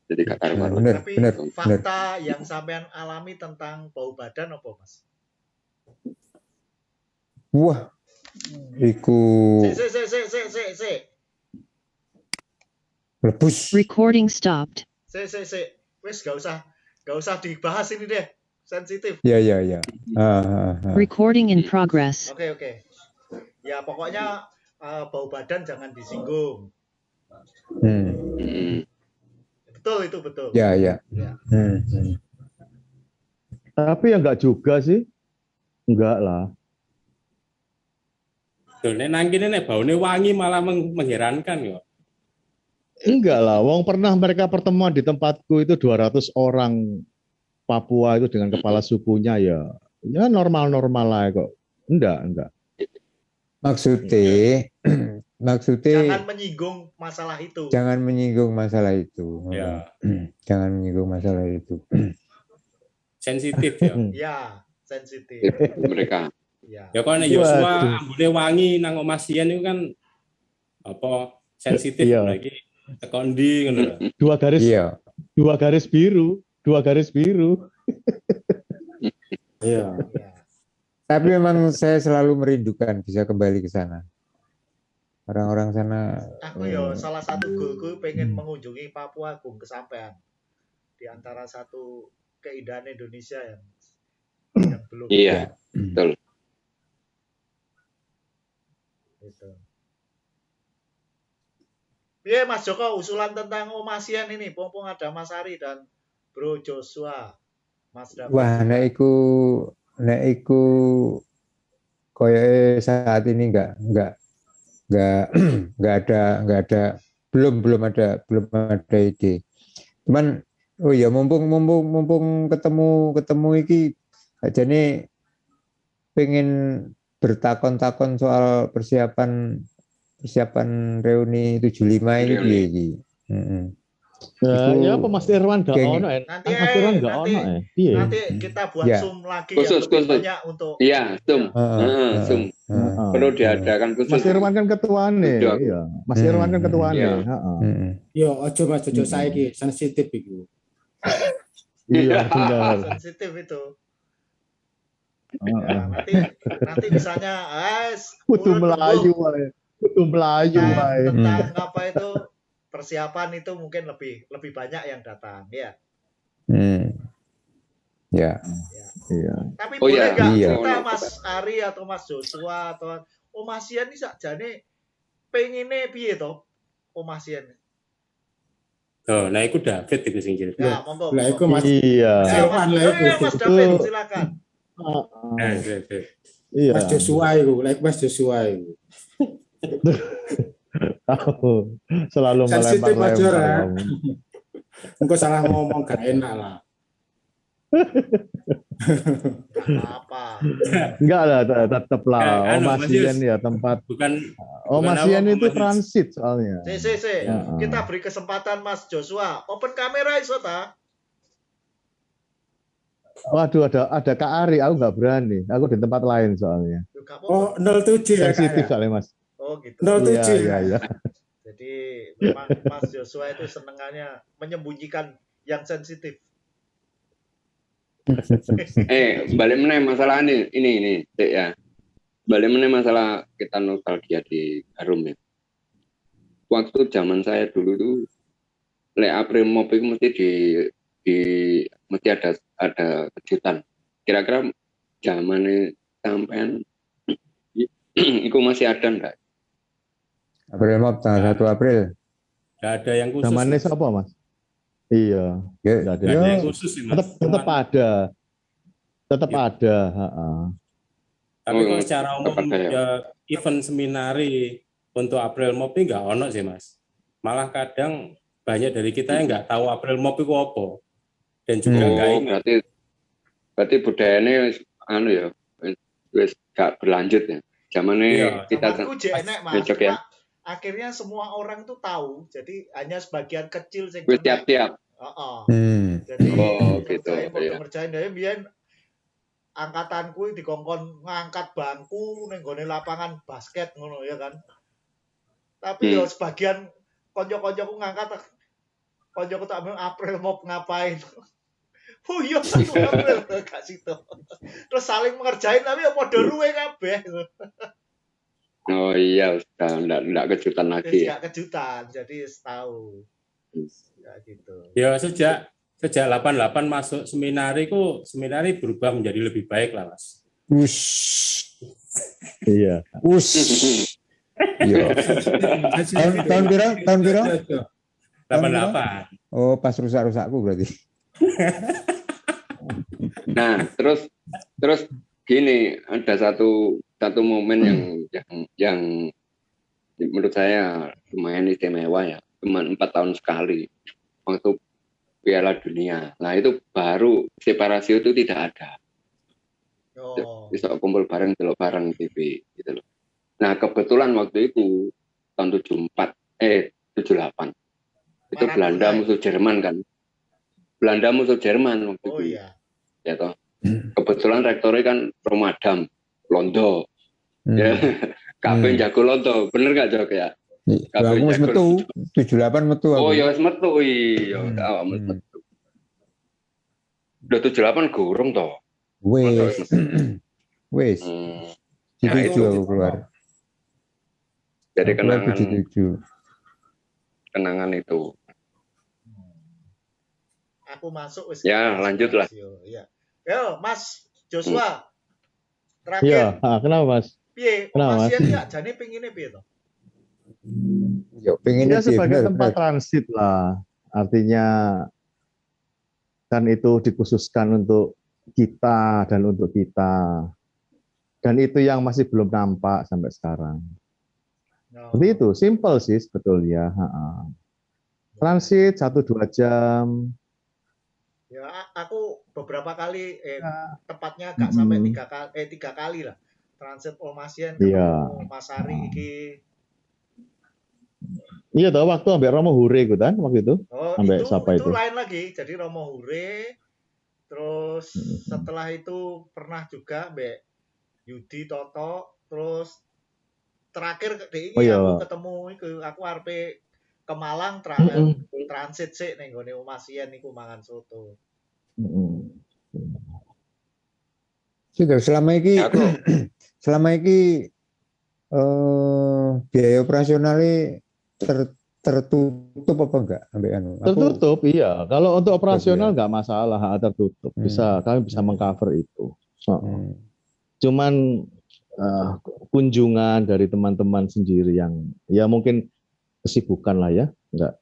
Jadi kata bener. Tapi fakta yang sampean alami tentang bau badan apa, Mas? Wah, iku Se. lebus. Recording stopped. Se. Wes gak usah dibahas ini deh. Sensitif. Ya. Recording in progress. Oke. Ya pokoknya bau badan jangan disinggung. Betul itu betul. Ya. Tapi ya enggak juga sih. Enggak lah. Nek nang kene nek baune wangi malah mengherankan ya. Enggak lah, wong pernah mereka pertemuan di tempatku itu 200 orang Papua itu dengan kepala sukunya ya normal-normal lah kok. Enggak. Maksudnya jangan menyinggung masalah itu. Jangan menyinggung masalah itu. Ya. Jangan menyinggung masalah itu. Sensitif ya. Ya, sensitif. Mereka. Ya. Ya kan Yosua ambune wangi nang omasian itu kan apa sensitif Iya. lagi. Tekon ndi ngono lho. Dua garis biru. Iya. Tapi memang saya selalu merindukan bisa kembali ke sana. Orang-orang sana. Aku ya salah satu goalku pengen mengunjungi Papua Gung kesampean. Di antara satu keindahan Indonesia yang belum. Iya, betul. Gitu. Iya Mas Joko, usulan tentang Omasian ini, pompong ada Mas Ari dan Bro Joshua, Mas David. Wah, nek iku koyo saat ini enggak ada belum ada ide. Cuman oh ya mumpung ketemu iki ajane pengen bertakon-takon soal persiapan reuni 75 ini piye iki. Ya apa Mas Irwan gak geng- ono Nanti Mas Irwan gak nanti ono Iya. nanti kita buat Ya. Zoom lagi Khusus, yang lebih khusus. banyak untuk Iya, Zoom. Heeh, Zoom. Heeh. Perlu diadakan khusus. Mas Irwan kan ketuane, Setuju aku. iya. Mas Irwan kan ketuane, Iya. heeh. Yo, ojo Mas, ojo saiki sensitif iku. Iya, benar. sensitif itu. Heeh. Ya, nanti misalnya Kudu urut Melayu dulu wae. Kudu Melayu wae. tentang apa itu persiapan itu mungkin lebih banyak yang datang ya. Ya. Iya. Tapi Oh, boleh iya. nggak Iya. kita Mas Ari atau Mas Joshua atau Mas Ian ini sakjane pengine piye to? Mas Ian. Oh, nah itu David itu sing cerita. Ya, monggo. Lah iku Mas Iya. Mas Irwan lah iku. Mas David silakan. Nah, itu. Iya. Mas Joshua iku, like Mas Joshua iku. Tahu. Selalu Sensitif aja, melempar-lempar ya. kamu. Engko salah ngomong gak enak lah. Apa? Enggak lah, tetap lah. Anu, Mas Mas Yus. Ian ya tempat. Bukan Mas apa, Ian itu Mas Yus. transit soalnya. Si. Ya. Kita beri kesempatan Mas Joshua. Open kamera iso ta? Waduh, ada Kak Ari, aku nggak berani. Aku di tempat lain soalnya. Yo, gak Oh, apa-apa. 07 ya Kak. Sensitif ya? soalnya Mas. Oh gitu. 07 Iya, iya. Jadi memang Mas Joshua itu senengannya menyembunyikan yang sensitif. Balik meneh masalah ini, Dek ya. Balik meneh masalah kita nostalgia di Harum ya. Waktu zaman saya dulu tuh, Le April Mop itu mesti mesti ada kejutan. Kira-kira zamannya sampean itu masih ada enggak? April Mop tanggal 1 April. Nggak ada yang khusus. Zamannya Mas. siapa Mas? Iya. Ya, Nggak ada. Nggak ada ya, yang khusus sih, Mas. Tetap ada. Tetap Iya. ada. heeh. Tapi Oh, kalau secara umum tetap ada ya. ya, event seminari untuk April Mop ini nggak ono sih Mas. Malah kadang banyak dari kita yang nggak tahu April Mop itu apa. Dan juga nggak Oh, ingat. berarti budayanya anu ya, wis gak berlanjut ya. Zamannya Iya. kita Zamanku jek enek Mas. Becok ya. Cuma akhirnya semua orang tuh tahu. Jadi hanya sebagian kecil sing wis kena. tiap-tiap. Jadi Oh, gitu, ngerjain dari biyen angkatanku dikongkon ngangkat bangku ning gone lapangan basket ngono ya kan. Tapi yo sebagian kanca-kancaku ngangkat kancaku tak bilang April Mop ngapain. Oh iya 1 April gak situ. Terus saling mengerjain tapi ya padha ruwe kabeh. Oh iya, sudah enggak kejutan lagi Jadi ya. gak kejutan, jadi tahu. Ya gitu. Ya sejak 88 masuk seminari berubah menjadi lebih baik lah Mas. Iya. Iya. Tahun piro? Tahun piro? 88. Oh, pas rusak-rusakku berarti. Nah, terus gini, ada satu momen yang menurut saya lumayan istimewa ya. Cuma 4 tahun sekali waktu Piala Dunia. Nah, itu baru separasi itu tidak ada. Oh. Bisa kumpul bareng, delok bareng TV gitu loh. Nah, kebetulan waktu itu tahun 78. Itu Maradona. Belanda musuh Jerman kan. Belanda musuh Jerman waktu Oh itu. iya. Ya toh. Kebetulan rektornya kan Romadam, Londo. Ya. Kabeh jago Londo, bener gak Jok ya? Aku wis metu, 78 metu aku. Oh ya wis metu iya, wis metu. Udah 78 gorong toh. Wis. Wis. Nah, 77 itu aku keluar. jadi Aku keluar kenangan 77. itu. Aku masuk wis. Ya, lanjutlah. Iya. Yo, Mas Joshua. Iya, Terakhir, kenapa Mas? piye? Kenapa, Mas Mas? Ian ya jane pengine piye to? Yo, pengen Ya sebagai tempat transit lah. Artinya kan itu dikhususkan untuk kita dan untuk kita. Dan itu yang masih belum nampak sampai sekarang. No. Seperti itu, simple sih sebetulnya. Transit 1-2 jam. Ya, aku beberapa kali tepatnya gak sampai 3 kali lah. Transit Mas Ian ketemu Iya. Mas Ari iki. Iya toh waktu ambek Romo Hure itu kan waktu itu. Oh, Ambek siapa itu itu? lain lagi. Jadi Romo Hure, terus setelah itu pernah juga Mbak Yudi Toto, terus terakhir di Oh ini iya. aku ketemu iku, aku arepe ke Malang transit sik ning gone Omasien niku mangan soto. Sudah selama ini biaya operasionalnya tertutup apa enggak ambek anu? Tertutup, iya. Kalau untuk operasional ya. nggak masalah, tertutup. Kami bisa mengcover itu. Cuman kunjungan dari teman-teman sendiri yang ya mungkin kesibukan lah ya, enggak.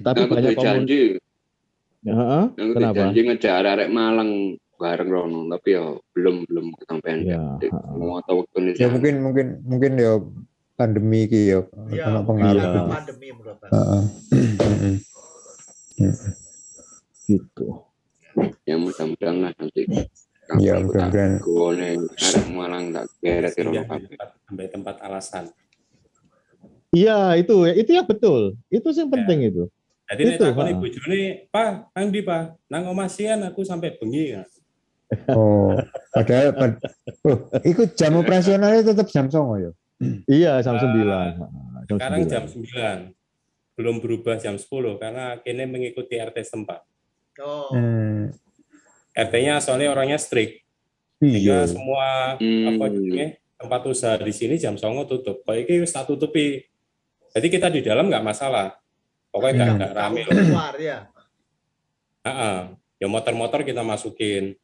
Tapi banyak janji. Kenapa? Janji ngejar arek Malang bareng Rono, tapi ya belum kesampean. Mau tahu waktu ini. Ya mungkin ya pandemi iki ya Iya, pengaruh pandemi menurut gitu. Ya mudah-mudahan lah nanti. Ya mudah-mudahan. Gone arek Malang tak beres Rono sampai tempat alasan. Iya, itu ya betul. Itu yang penting itu. Jadi nek takoni bojone, "Pak, nang ndi, Pak? Nang Omasian aku sampai bengi." Oh, padahal ikut jam operasionalnya tetap jam 09.00 ya. Iya, jam 9. Sekarang jam 9. Belum berubah jam 10 karena kini mengikuti RT setempat. Oh. RT-nya soalnya orangnya strict. Sehingga semua tempat usaha di sini jam 09.00 tutup. Kalau ini wis tak tutupi. Jadi kita di dalam nggak masalah. Pokoknya nggak rame loh. Keluar ya. Ya motor-motor kita masukin.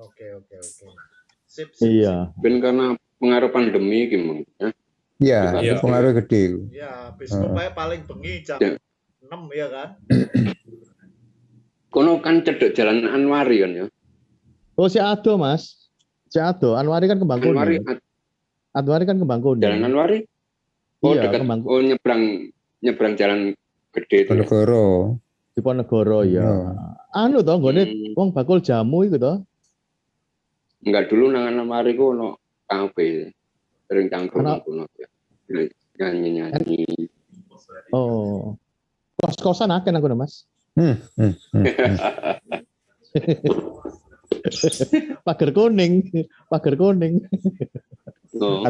Oke. Sip. Iya. Ben karena pengaruh pandemi gimana? Iya, pengaruh gede. Ya, habis supaya paling bengi jam 6 ya kan. Kono kan cedek Jalan Anwari kan ya. Oh, si Ado, Mas. Si Ado, Anwari kan Kembang Kuning. Anwari kan Kembang Kuning. Jalan Anwari? Oh, iya, dekat. Oh, nyebrang jalan gede itu. Ponegoro. Di Ponegoro ya. Anu toh, nggone wong bakul jamu iku toh. Enggak, dulu nang Anwari ku ono kafe. Sering cangkruk ngono ya. Nyanyi. Oh. Kos-kosan akeh nang kono, Mas. Pagar kuning. Oh.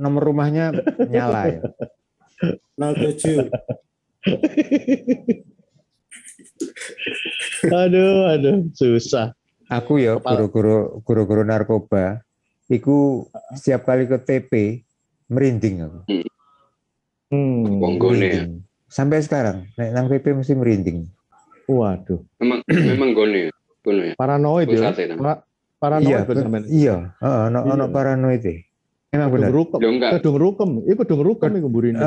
Nomor rumahnya nyala ya. 07. Aduh, susah. Aku ya guru-guru narkoba, iku setiap kali ke TP merinding aku. Merinding. Sampai sekarang, nang TP mesti merinding. Waduh. Memang gone ya. Paranoid ya. Paranoid iya, ono paranoid e. Memang benar. Kedung rukem iku mburine.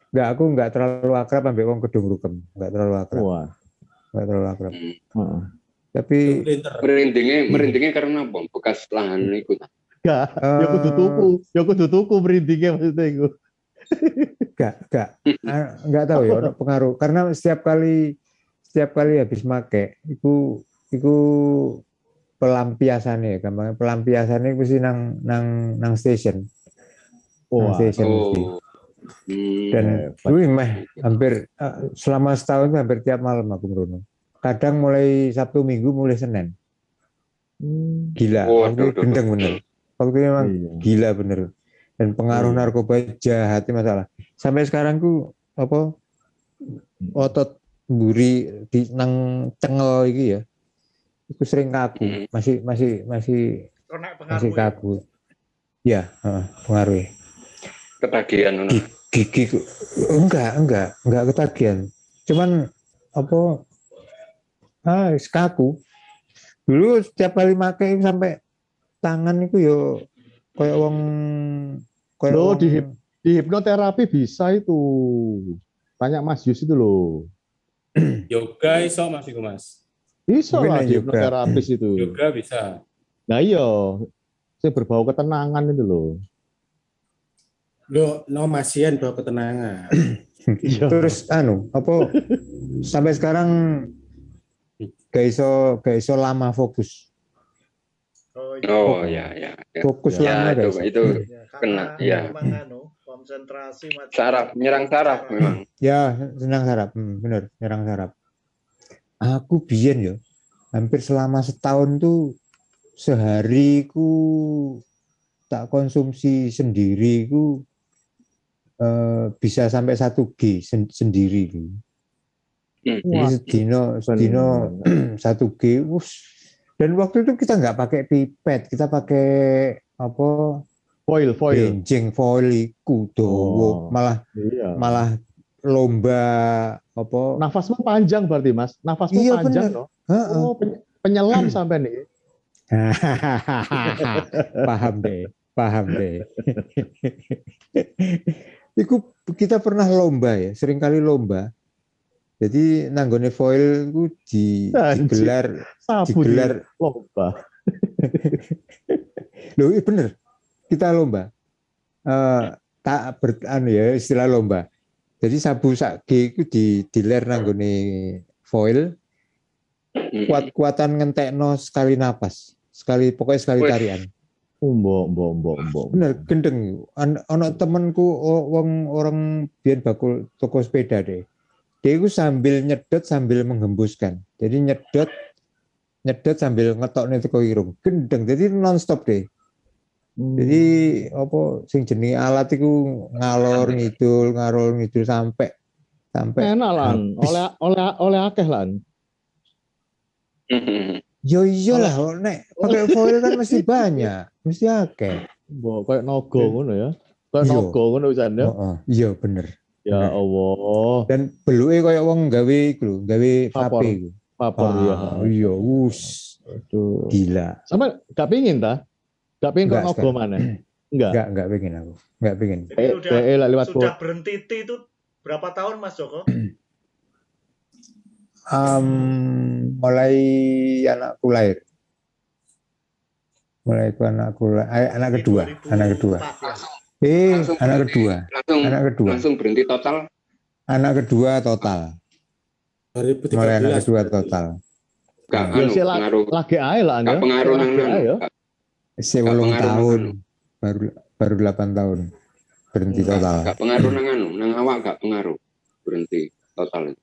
Enggak, aku enggak terlalu akrab ambek wong Kedung Rukem, enggak terlalu akrab. Wah. Enggak terlalu akrab. Tapi merindingnya karena apa? Bekas lahan iku. Enggak, ya kudu tuku merindingnya maksudnya iku. Enggak tahu ya, ono pengaruh. Karena setiap kali habis make iku pelampiasannya, gampang pelampiasannya mesti nang station. Nang station mesti. Dan hampir selama setahun hampir tiap malam aku merono. Kadang mulai Sabtu Minggu, mulai Senin. Gila, waktu gendeng bener. Waktu memang gila bener. Dan pengaruh narkoba jahat masalah. Sampai sekarang ku otot mburi di nang cengel iki ya. Iku sering kaku, masih kaku. Ya, pengaruh. Ketagihan gigi enggak ketagihan. Cuman kaku. Dulu setiap kali make sampai tangan itu yo kayak wong di hipnoterapi bisa itu. Tanya Mas Yus itu loh. Yoga iso Mas iku Mas. Bisa lah di hipnoterapis itu. Yoga bisa. Nah iya, saya berbau ketenangan itu loh. No Masian bawa ketenangan. Terus sampai sekarang gak iso lama fokus. iya. Oh ya ya. Ya, Fokus Ya, lama itu guys. itu Ya, kena karena ya. memang konsentrasi macam Saraf, nyerang saraf saraf. memang. Ya, senang sarap. Bener, nyerang sarap. Aku biyen ya, hampir selama setahun tuh sehari ku tak konsumsi sendiri ku bisa sampai 1 G sendiri. Jadi Wah, sedino 1 G, dan waktu itu kita nggak pakai pipet, kita pakai apa? foil. Benjing foil iku Oh. dawa, Iya. malah lomba apa? Nafasmu panjang berarti, Mas. Nafasmu Iya, panjang bener. loh. Heeh. Oh, penyelam sampai nih. Paham deh. Iku kita pernah lomba ya, seringkali lomba. Jadi nanggone foil itu digelar Sabu digelar di lomba. Loh, iya bener. Kita lomba. Istilah lomba. Jadi sabu sak G itu diler nanggone foil. Kuat-kuatan ngentekno sekali napas. Pokoknya sekali Wih. tarian. Mbok. Bener, gendeng. Ono temenku orang biyen bakul toko sepeda deh. Dia itu sambil nyedot sambil menghembuskan. Jadi nyedot sambil ngetokne teko irung. Gendeng. Jadi non-stop deh. Jadi apa sing jenenge alat iku ngalor ngidul sampai Enak lan, oleh akeh lan. yo iyalah nek pakai foil kan mesti banyak, mesti akeh. Mbok kayak nogo ngono ya. Kayak Iya. nogo ngono pisan ya. Heeh, iya bener. Ya bener. Allah. Dan beluke koyo wong gawe iku lho, gawe Vapor. vape iku. Papor ya. Iya, Aduh. gila. Sampai gak pingin ta? Gak pingin kok Enggak, nogo mana? Enggak. Enggak pengen aku. Enggak pengen. Jadi Lewat sudah berhenti itu berapa tahun Mas Joko? Mulai anakku lahir. Anak kedua. 2004 ya. Anak kedua. Langsung berhenti total. Anak kedua total. 2013. Mulai anak kedua total. Gak Ya, anu sih, pengaruh. Lagi ae lah Gak ya. pengaruh nang Lagi ae ya. Sebelum pengaruh tahun. nang Baru 8 tahun. Berhenti total. Gak pengaruh nang awak gak pengaruh berhenti total.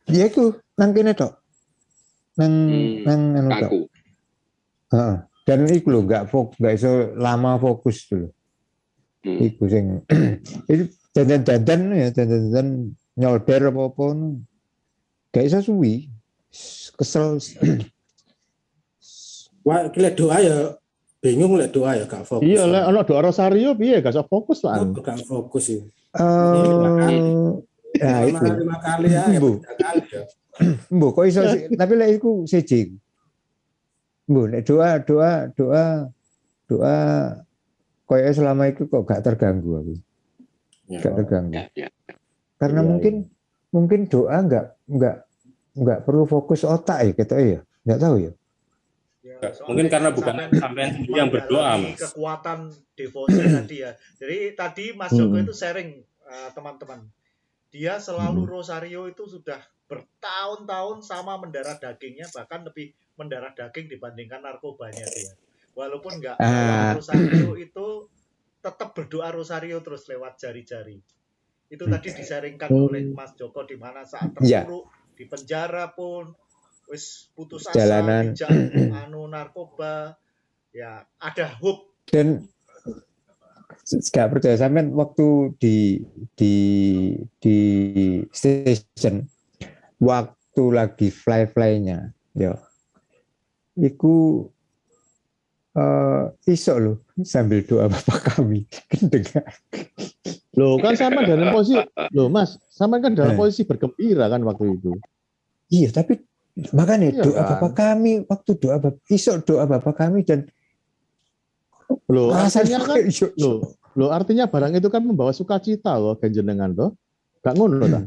Ya itu nang kene tok. Nang anu tok. Kaku. Heeh. Dan iku lho enggak iso lama fokus dulu. Iku sing itu dandan nyolder apa-apa gak iso suwi. Kesel. Wah, lek doa ya bingung lek doa ya gak fokus. Iya, lek ono doa rosario piye gak iso fokus lah. Gak fokus sih. Ya itu. 5 kali ya, Bu. 3 kali ya. Mbok kok iso tapi lek iku siji. Mbok nek doa koyo selama itu kok gak terganggu aku. Ya. Gak terganggu. Ya. Karena Iya, mungkin doa nggak perlu fokus otak ya gitu ya. Nggak tahu ya. Ya, Mungkin karena bukan sampai sampean sendiri yang berdoa, mendalami Mas. kekuatan devosi tadi ya. Jadi tadi Mas Joko itu sharing teman-teman. Dia selalu rosario itu sudah bertahun-tahun sama mendarah dagingnya, bahkan lebih mendarah daging dibandingkan narkobanya dia. Walaupun nggak bawa rosario itu tetap berdoa rosario terus lewat jari-jari. Itu tadi disaringkan oleh Mas Joko di mana saat terpuruk di penjara pun wis putus asa Jalanan. narkoba ya ada hope. Dan nggak percaya sampean waktu di station waktu lagi fly-nya ya iku iso loh sambil doa Bapak kami gendeng. Loh kan sama dalam posisi, loh Mas, sama kan dalam posisi bergembira kan waktu itu. Iya, tapi makanya Iya, doa kan? Bapak kami waktu doa Bapak kami dan Loh artinya kan, iso. loh artinya barang itu kan membawa sukacita loh kenjenengan toh. Gak ngono ta?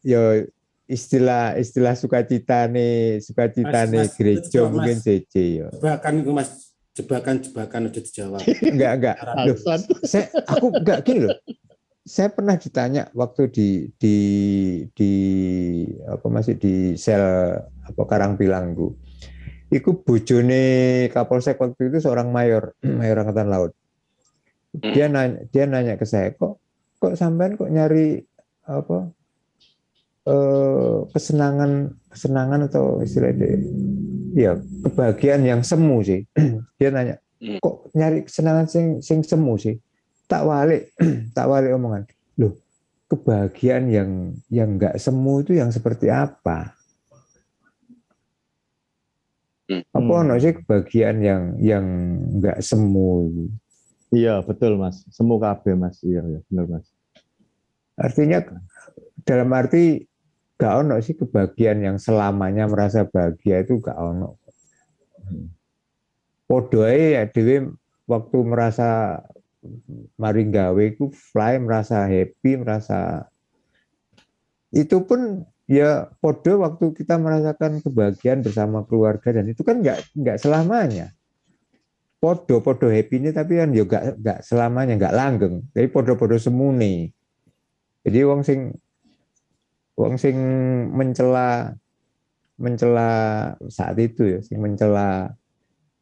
Ya istilah sukacita nih Mas, gereja itu, Mas. mungkin CC ya. Jebakan udah dijawab. Enggak. Loh, aku enggak gini loh. saya pernah ditanya waktu di apa masih di sel apa Karangpilangku. Iku bojone Kapolsek waktu itu seorang mayor Angkatan Laut. Dia nanya ke saya, kok sampean kok nyari apa kesenangan atau istilahnya ya kebahagiaan yang semu sih. Dia nanya, kok nyari kesenangan sing semu sih? Tak walik omongan. Loh, kebahagiaan yang enggak semu itu yang seperti apa? Apa ono sih kebahagiaan yang enggak semu? Iya, betul Mas. Semu kabeh Mas. Iya, benar Mas. Artinya dalam arti gak ono sih kebahagiaan yang selamanya merasa bahagia itu gak ono. Podo ae ya dhewe waktu merasa mari gawe ku fly, merasa happy, merasa itu pun ya podo waktu kita merasakan kebahagiaan bersama keluarga, dan itu kan nggak selamanya. Podo happy ini tapi kan ya nggak selamanya, nggak langgeng. Jadi podo semune. Jadi wong sing mencela saat itu ya, sing mencela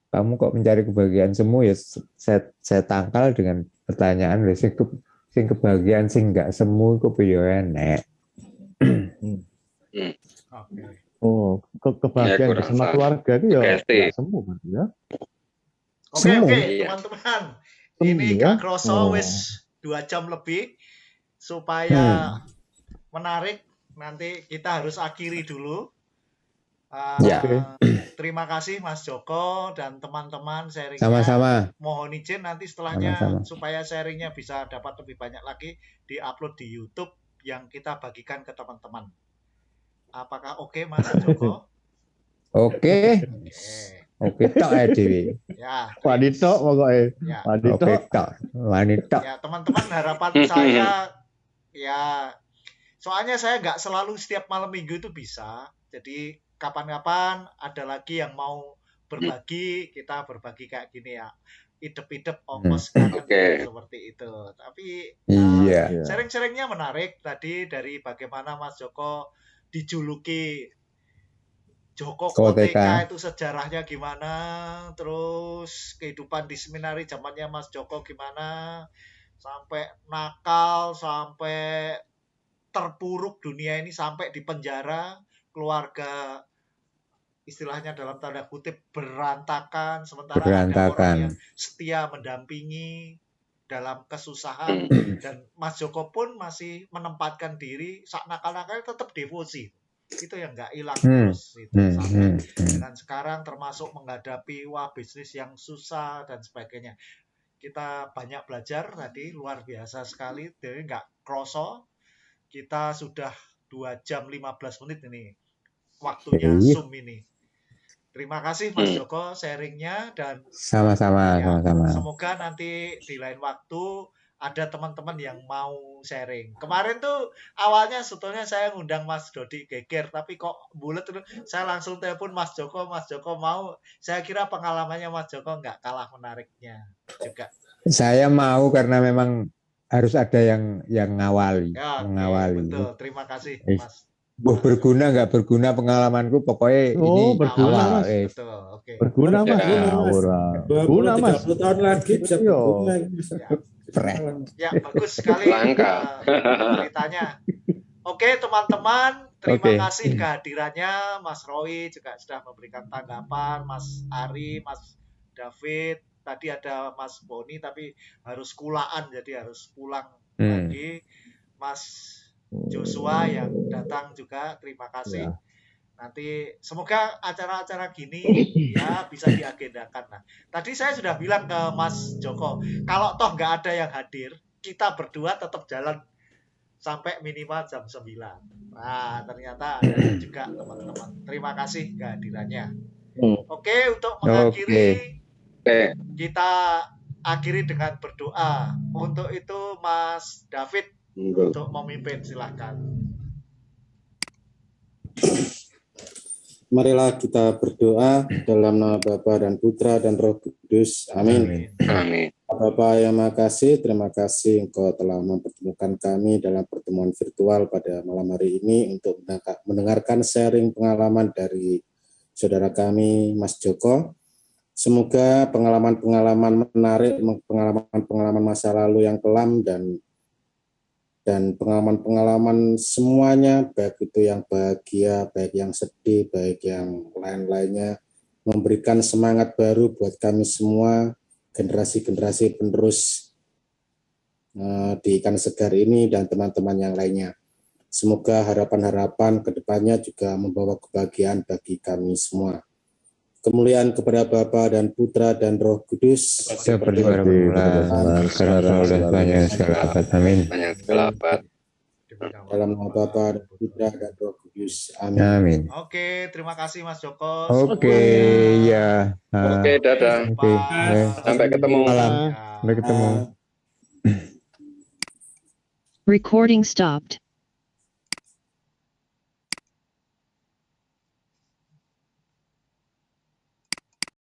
kamu kok mencari kebahagiaan semu ya, saya tangkal dengan pertanyaan, sing kebahagiaan sing nggak semu kok piye enek. Oh, kebahagiaan Ya, bersama keluarga itu ya nggak semu Mas ya. Oke, Iya. teman-teman. Semu, Ini ya? gak kroso wis 2 jam lebih. Supaya menarik, nanti kita harus akhiri dulu. Ya. Terima kasih Mas Joko dan teman-teman sharingnya. Sama-sama. Mohon izin nanti setelahnya Sama-sama. supaya sharingnya bisa dapat lebih banyak lagi diupload di YouTube yang kita bagikan ke teman-teman. Apakah oke Mas Joko? Oke. Oke tok ya Dewi. Ya. Wanita pokoknya. Ya. Oke tok. Wanita. Ya, teman-teman, harapan saya ya, soalnya saya nggak selalu setiap malam minggu itu bisa. Jadi kapan-kapan ada lagi yang mau berbagi, kita berbagi kayak gini ya. Idep-idep ongkos seperti itu. Tapi Iya. sharing-sharingnya menarik tadi, dari bagaimana Mas Joko dijuluki Joko Koteka itu sejarahnya gimana, terus kehidupan di seminari zamannya Mas Joko gimana, sampai nakal, sampai terpuruk dunia ini, sampai di penjara, keluarga istilahnya dalam tanda kutip berantakan, sementara ada orang yang setia mendampingi dalam kesusahan, dan Mas Joko pun masih menempatkan diri sak nakal-nakalnya tetap devosi. Itu yang nggak hilang terus itu sampai dengan sekarang, termasuk menghadapi bisnis yang susah dan sebagainya. Kita banyak belajar tadi, luar biasa sekali. Jadi nggak kroso kita sudah 2 jam 15 menit ini waktunya Zoom ini. Terima kasih Mas Joko sharingnya, dan sama-sama. Semoga nanti di lain waktu ada teman-teman yang mau sharing. Kemarin tuh awalnya sebetulnya saya ngundang Mas Dodi Geger, tapi kok bulet terus, saya langsung telepon Mas Joko mau. Saya kira pengalamannya Mas Joko nggak kalah menariknya juga. Saya mau karena memang harus ada yang ngawali, mengawali. Betul, terima kasih Mas. Berguna nggak berguna pengalamanku, pokoknya ini berguna awal. Betul, okay. Berguna Mas. Berguna Mas. 20 tahun lagi bisa berguna. Ya, bagus sekali ceritanya. Oke, teman-teman, terima kasih kehadirannya. Mas Roy juga sudah memberikan tanggapan, Mas Ari, Mas David. Tadi ada Mas Boni tapi harus kulaan, jadi harus pulang lagi. Mas Joshua yang datang juga, terima kasih. Nanti semoga acara-acara gini ya bisa diagendakan. Nah, tadi saya sudah bilang ke Mas Joko, kalau toh nggak ada yang hadir, kita berdua tetap jalan sampai minimal jam 9. Nah, ternyata ada juga teman-teman. Terima kasih kehadirannya. Oke, untuk mengakhiri, kita akhiri dengan berdoa. Untuk itu Mas David untuk memimpin, silakan. Marilah kita berdoa dalam nama Bapa dan Putra dan Roh Kudus. Amin. Amin. Bapak yang makasih, terima kasih Engkau telah mempertemukan kami dalam pertemuan virtual pada malam hari ini untuk mendengarkan sharing pengalaman dari saudara kami, Mas Joko. Semoga pengalaman-pengalaman menarik, pengalaman-pengalaman masa lalu yang kelam dan pengalaman-pengalaman semuanya, baik itu yang bahagia, baik yang sedih, baik yang lain-lainnya, memberikan semangat baru buat kami semua, generasi-generasi penerus di Ikan Segar ini dan teman-teman yang lainnya. Semoga harapan-harapan ke depannya juga membawa kebahagiaan bagi kami semua. Kemuliaan kepada Bapa dan Putra dan Roh Kudus. Seperti pada permulaan, sekarang dan selamanya segala abad. Amin. Banyak segala abad. Dalam nama Bapa dan Putra dan Roh Kudus. Amin. Amin. Oke, terima kasih Mas Joko. Oke, ya. Oke, dadah. Oke, Sampai ketemu. malam. Ya. Sampai ketemu. Recording stopped.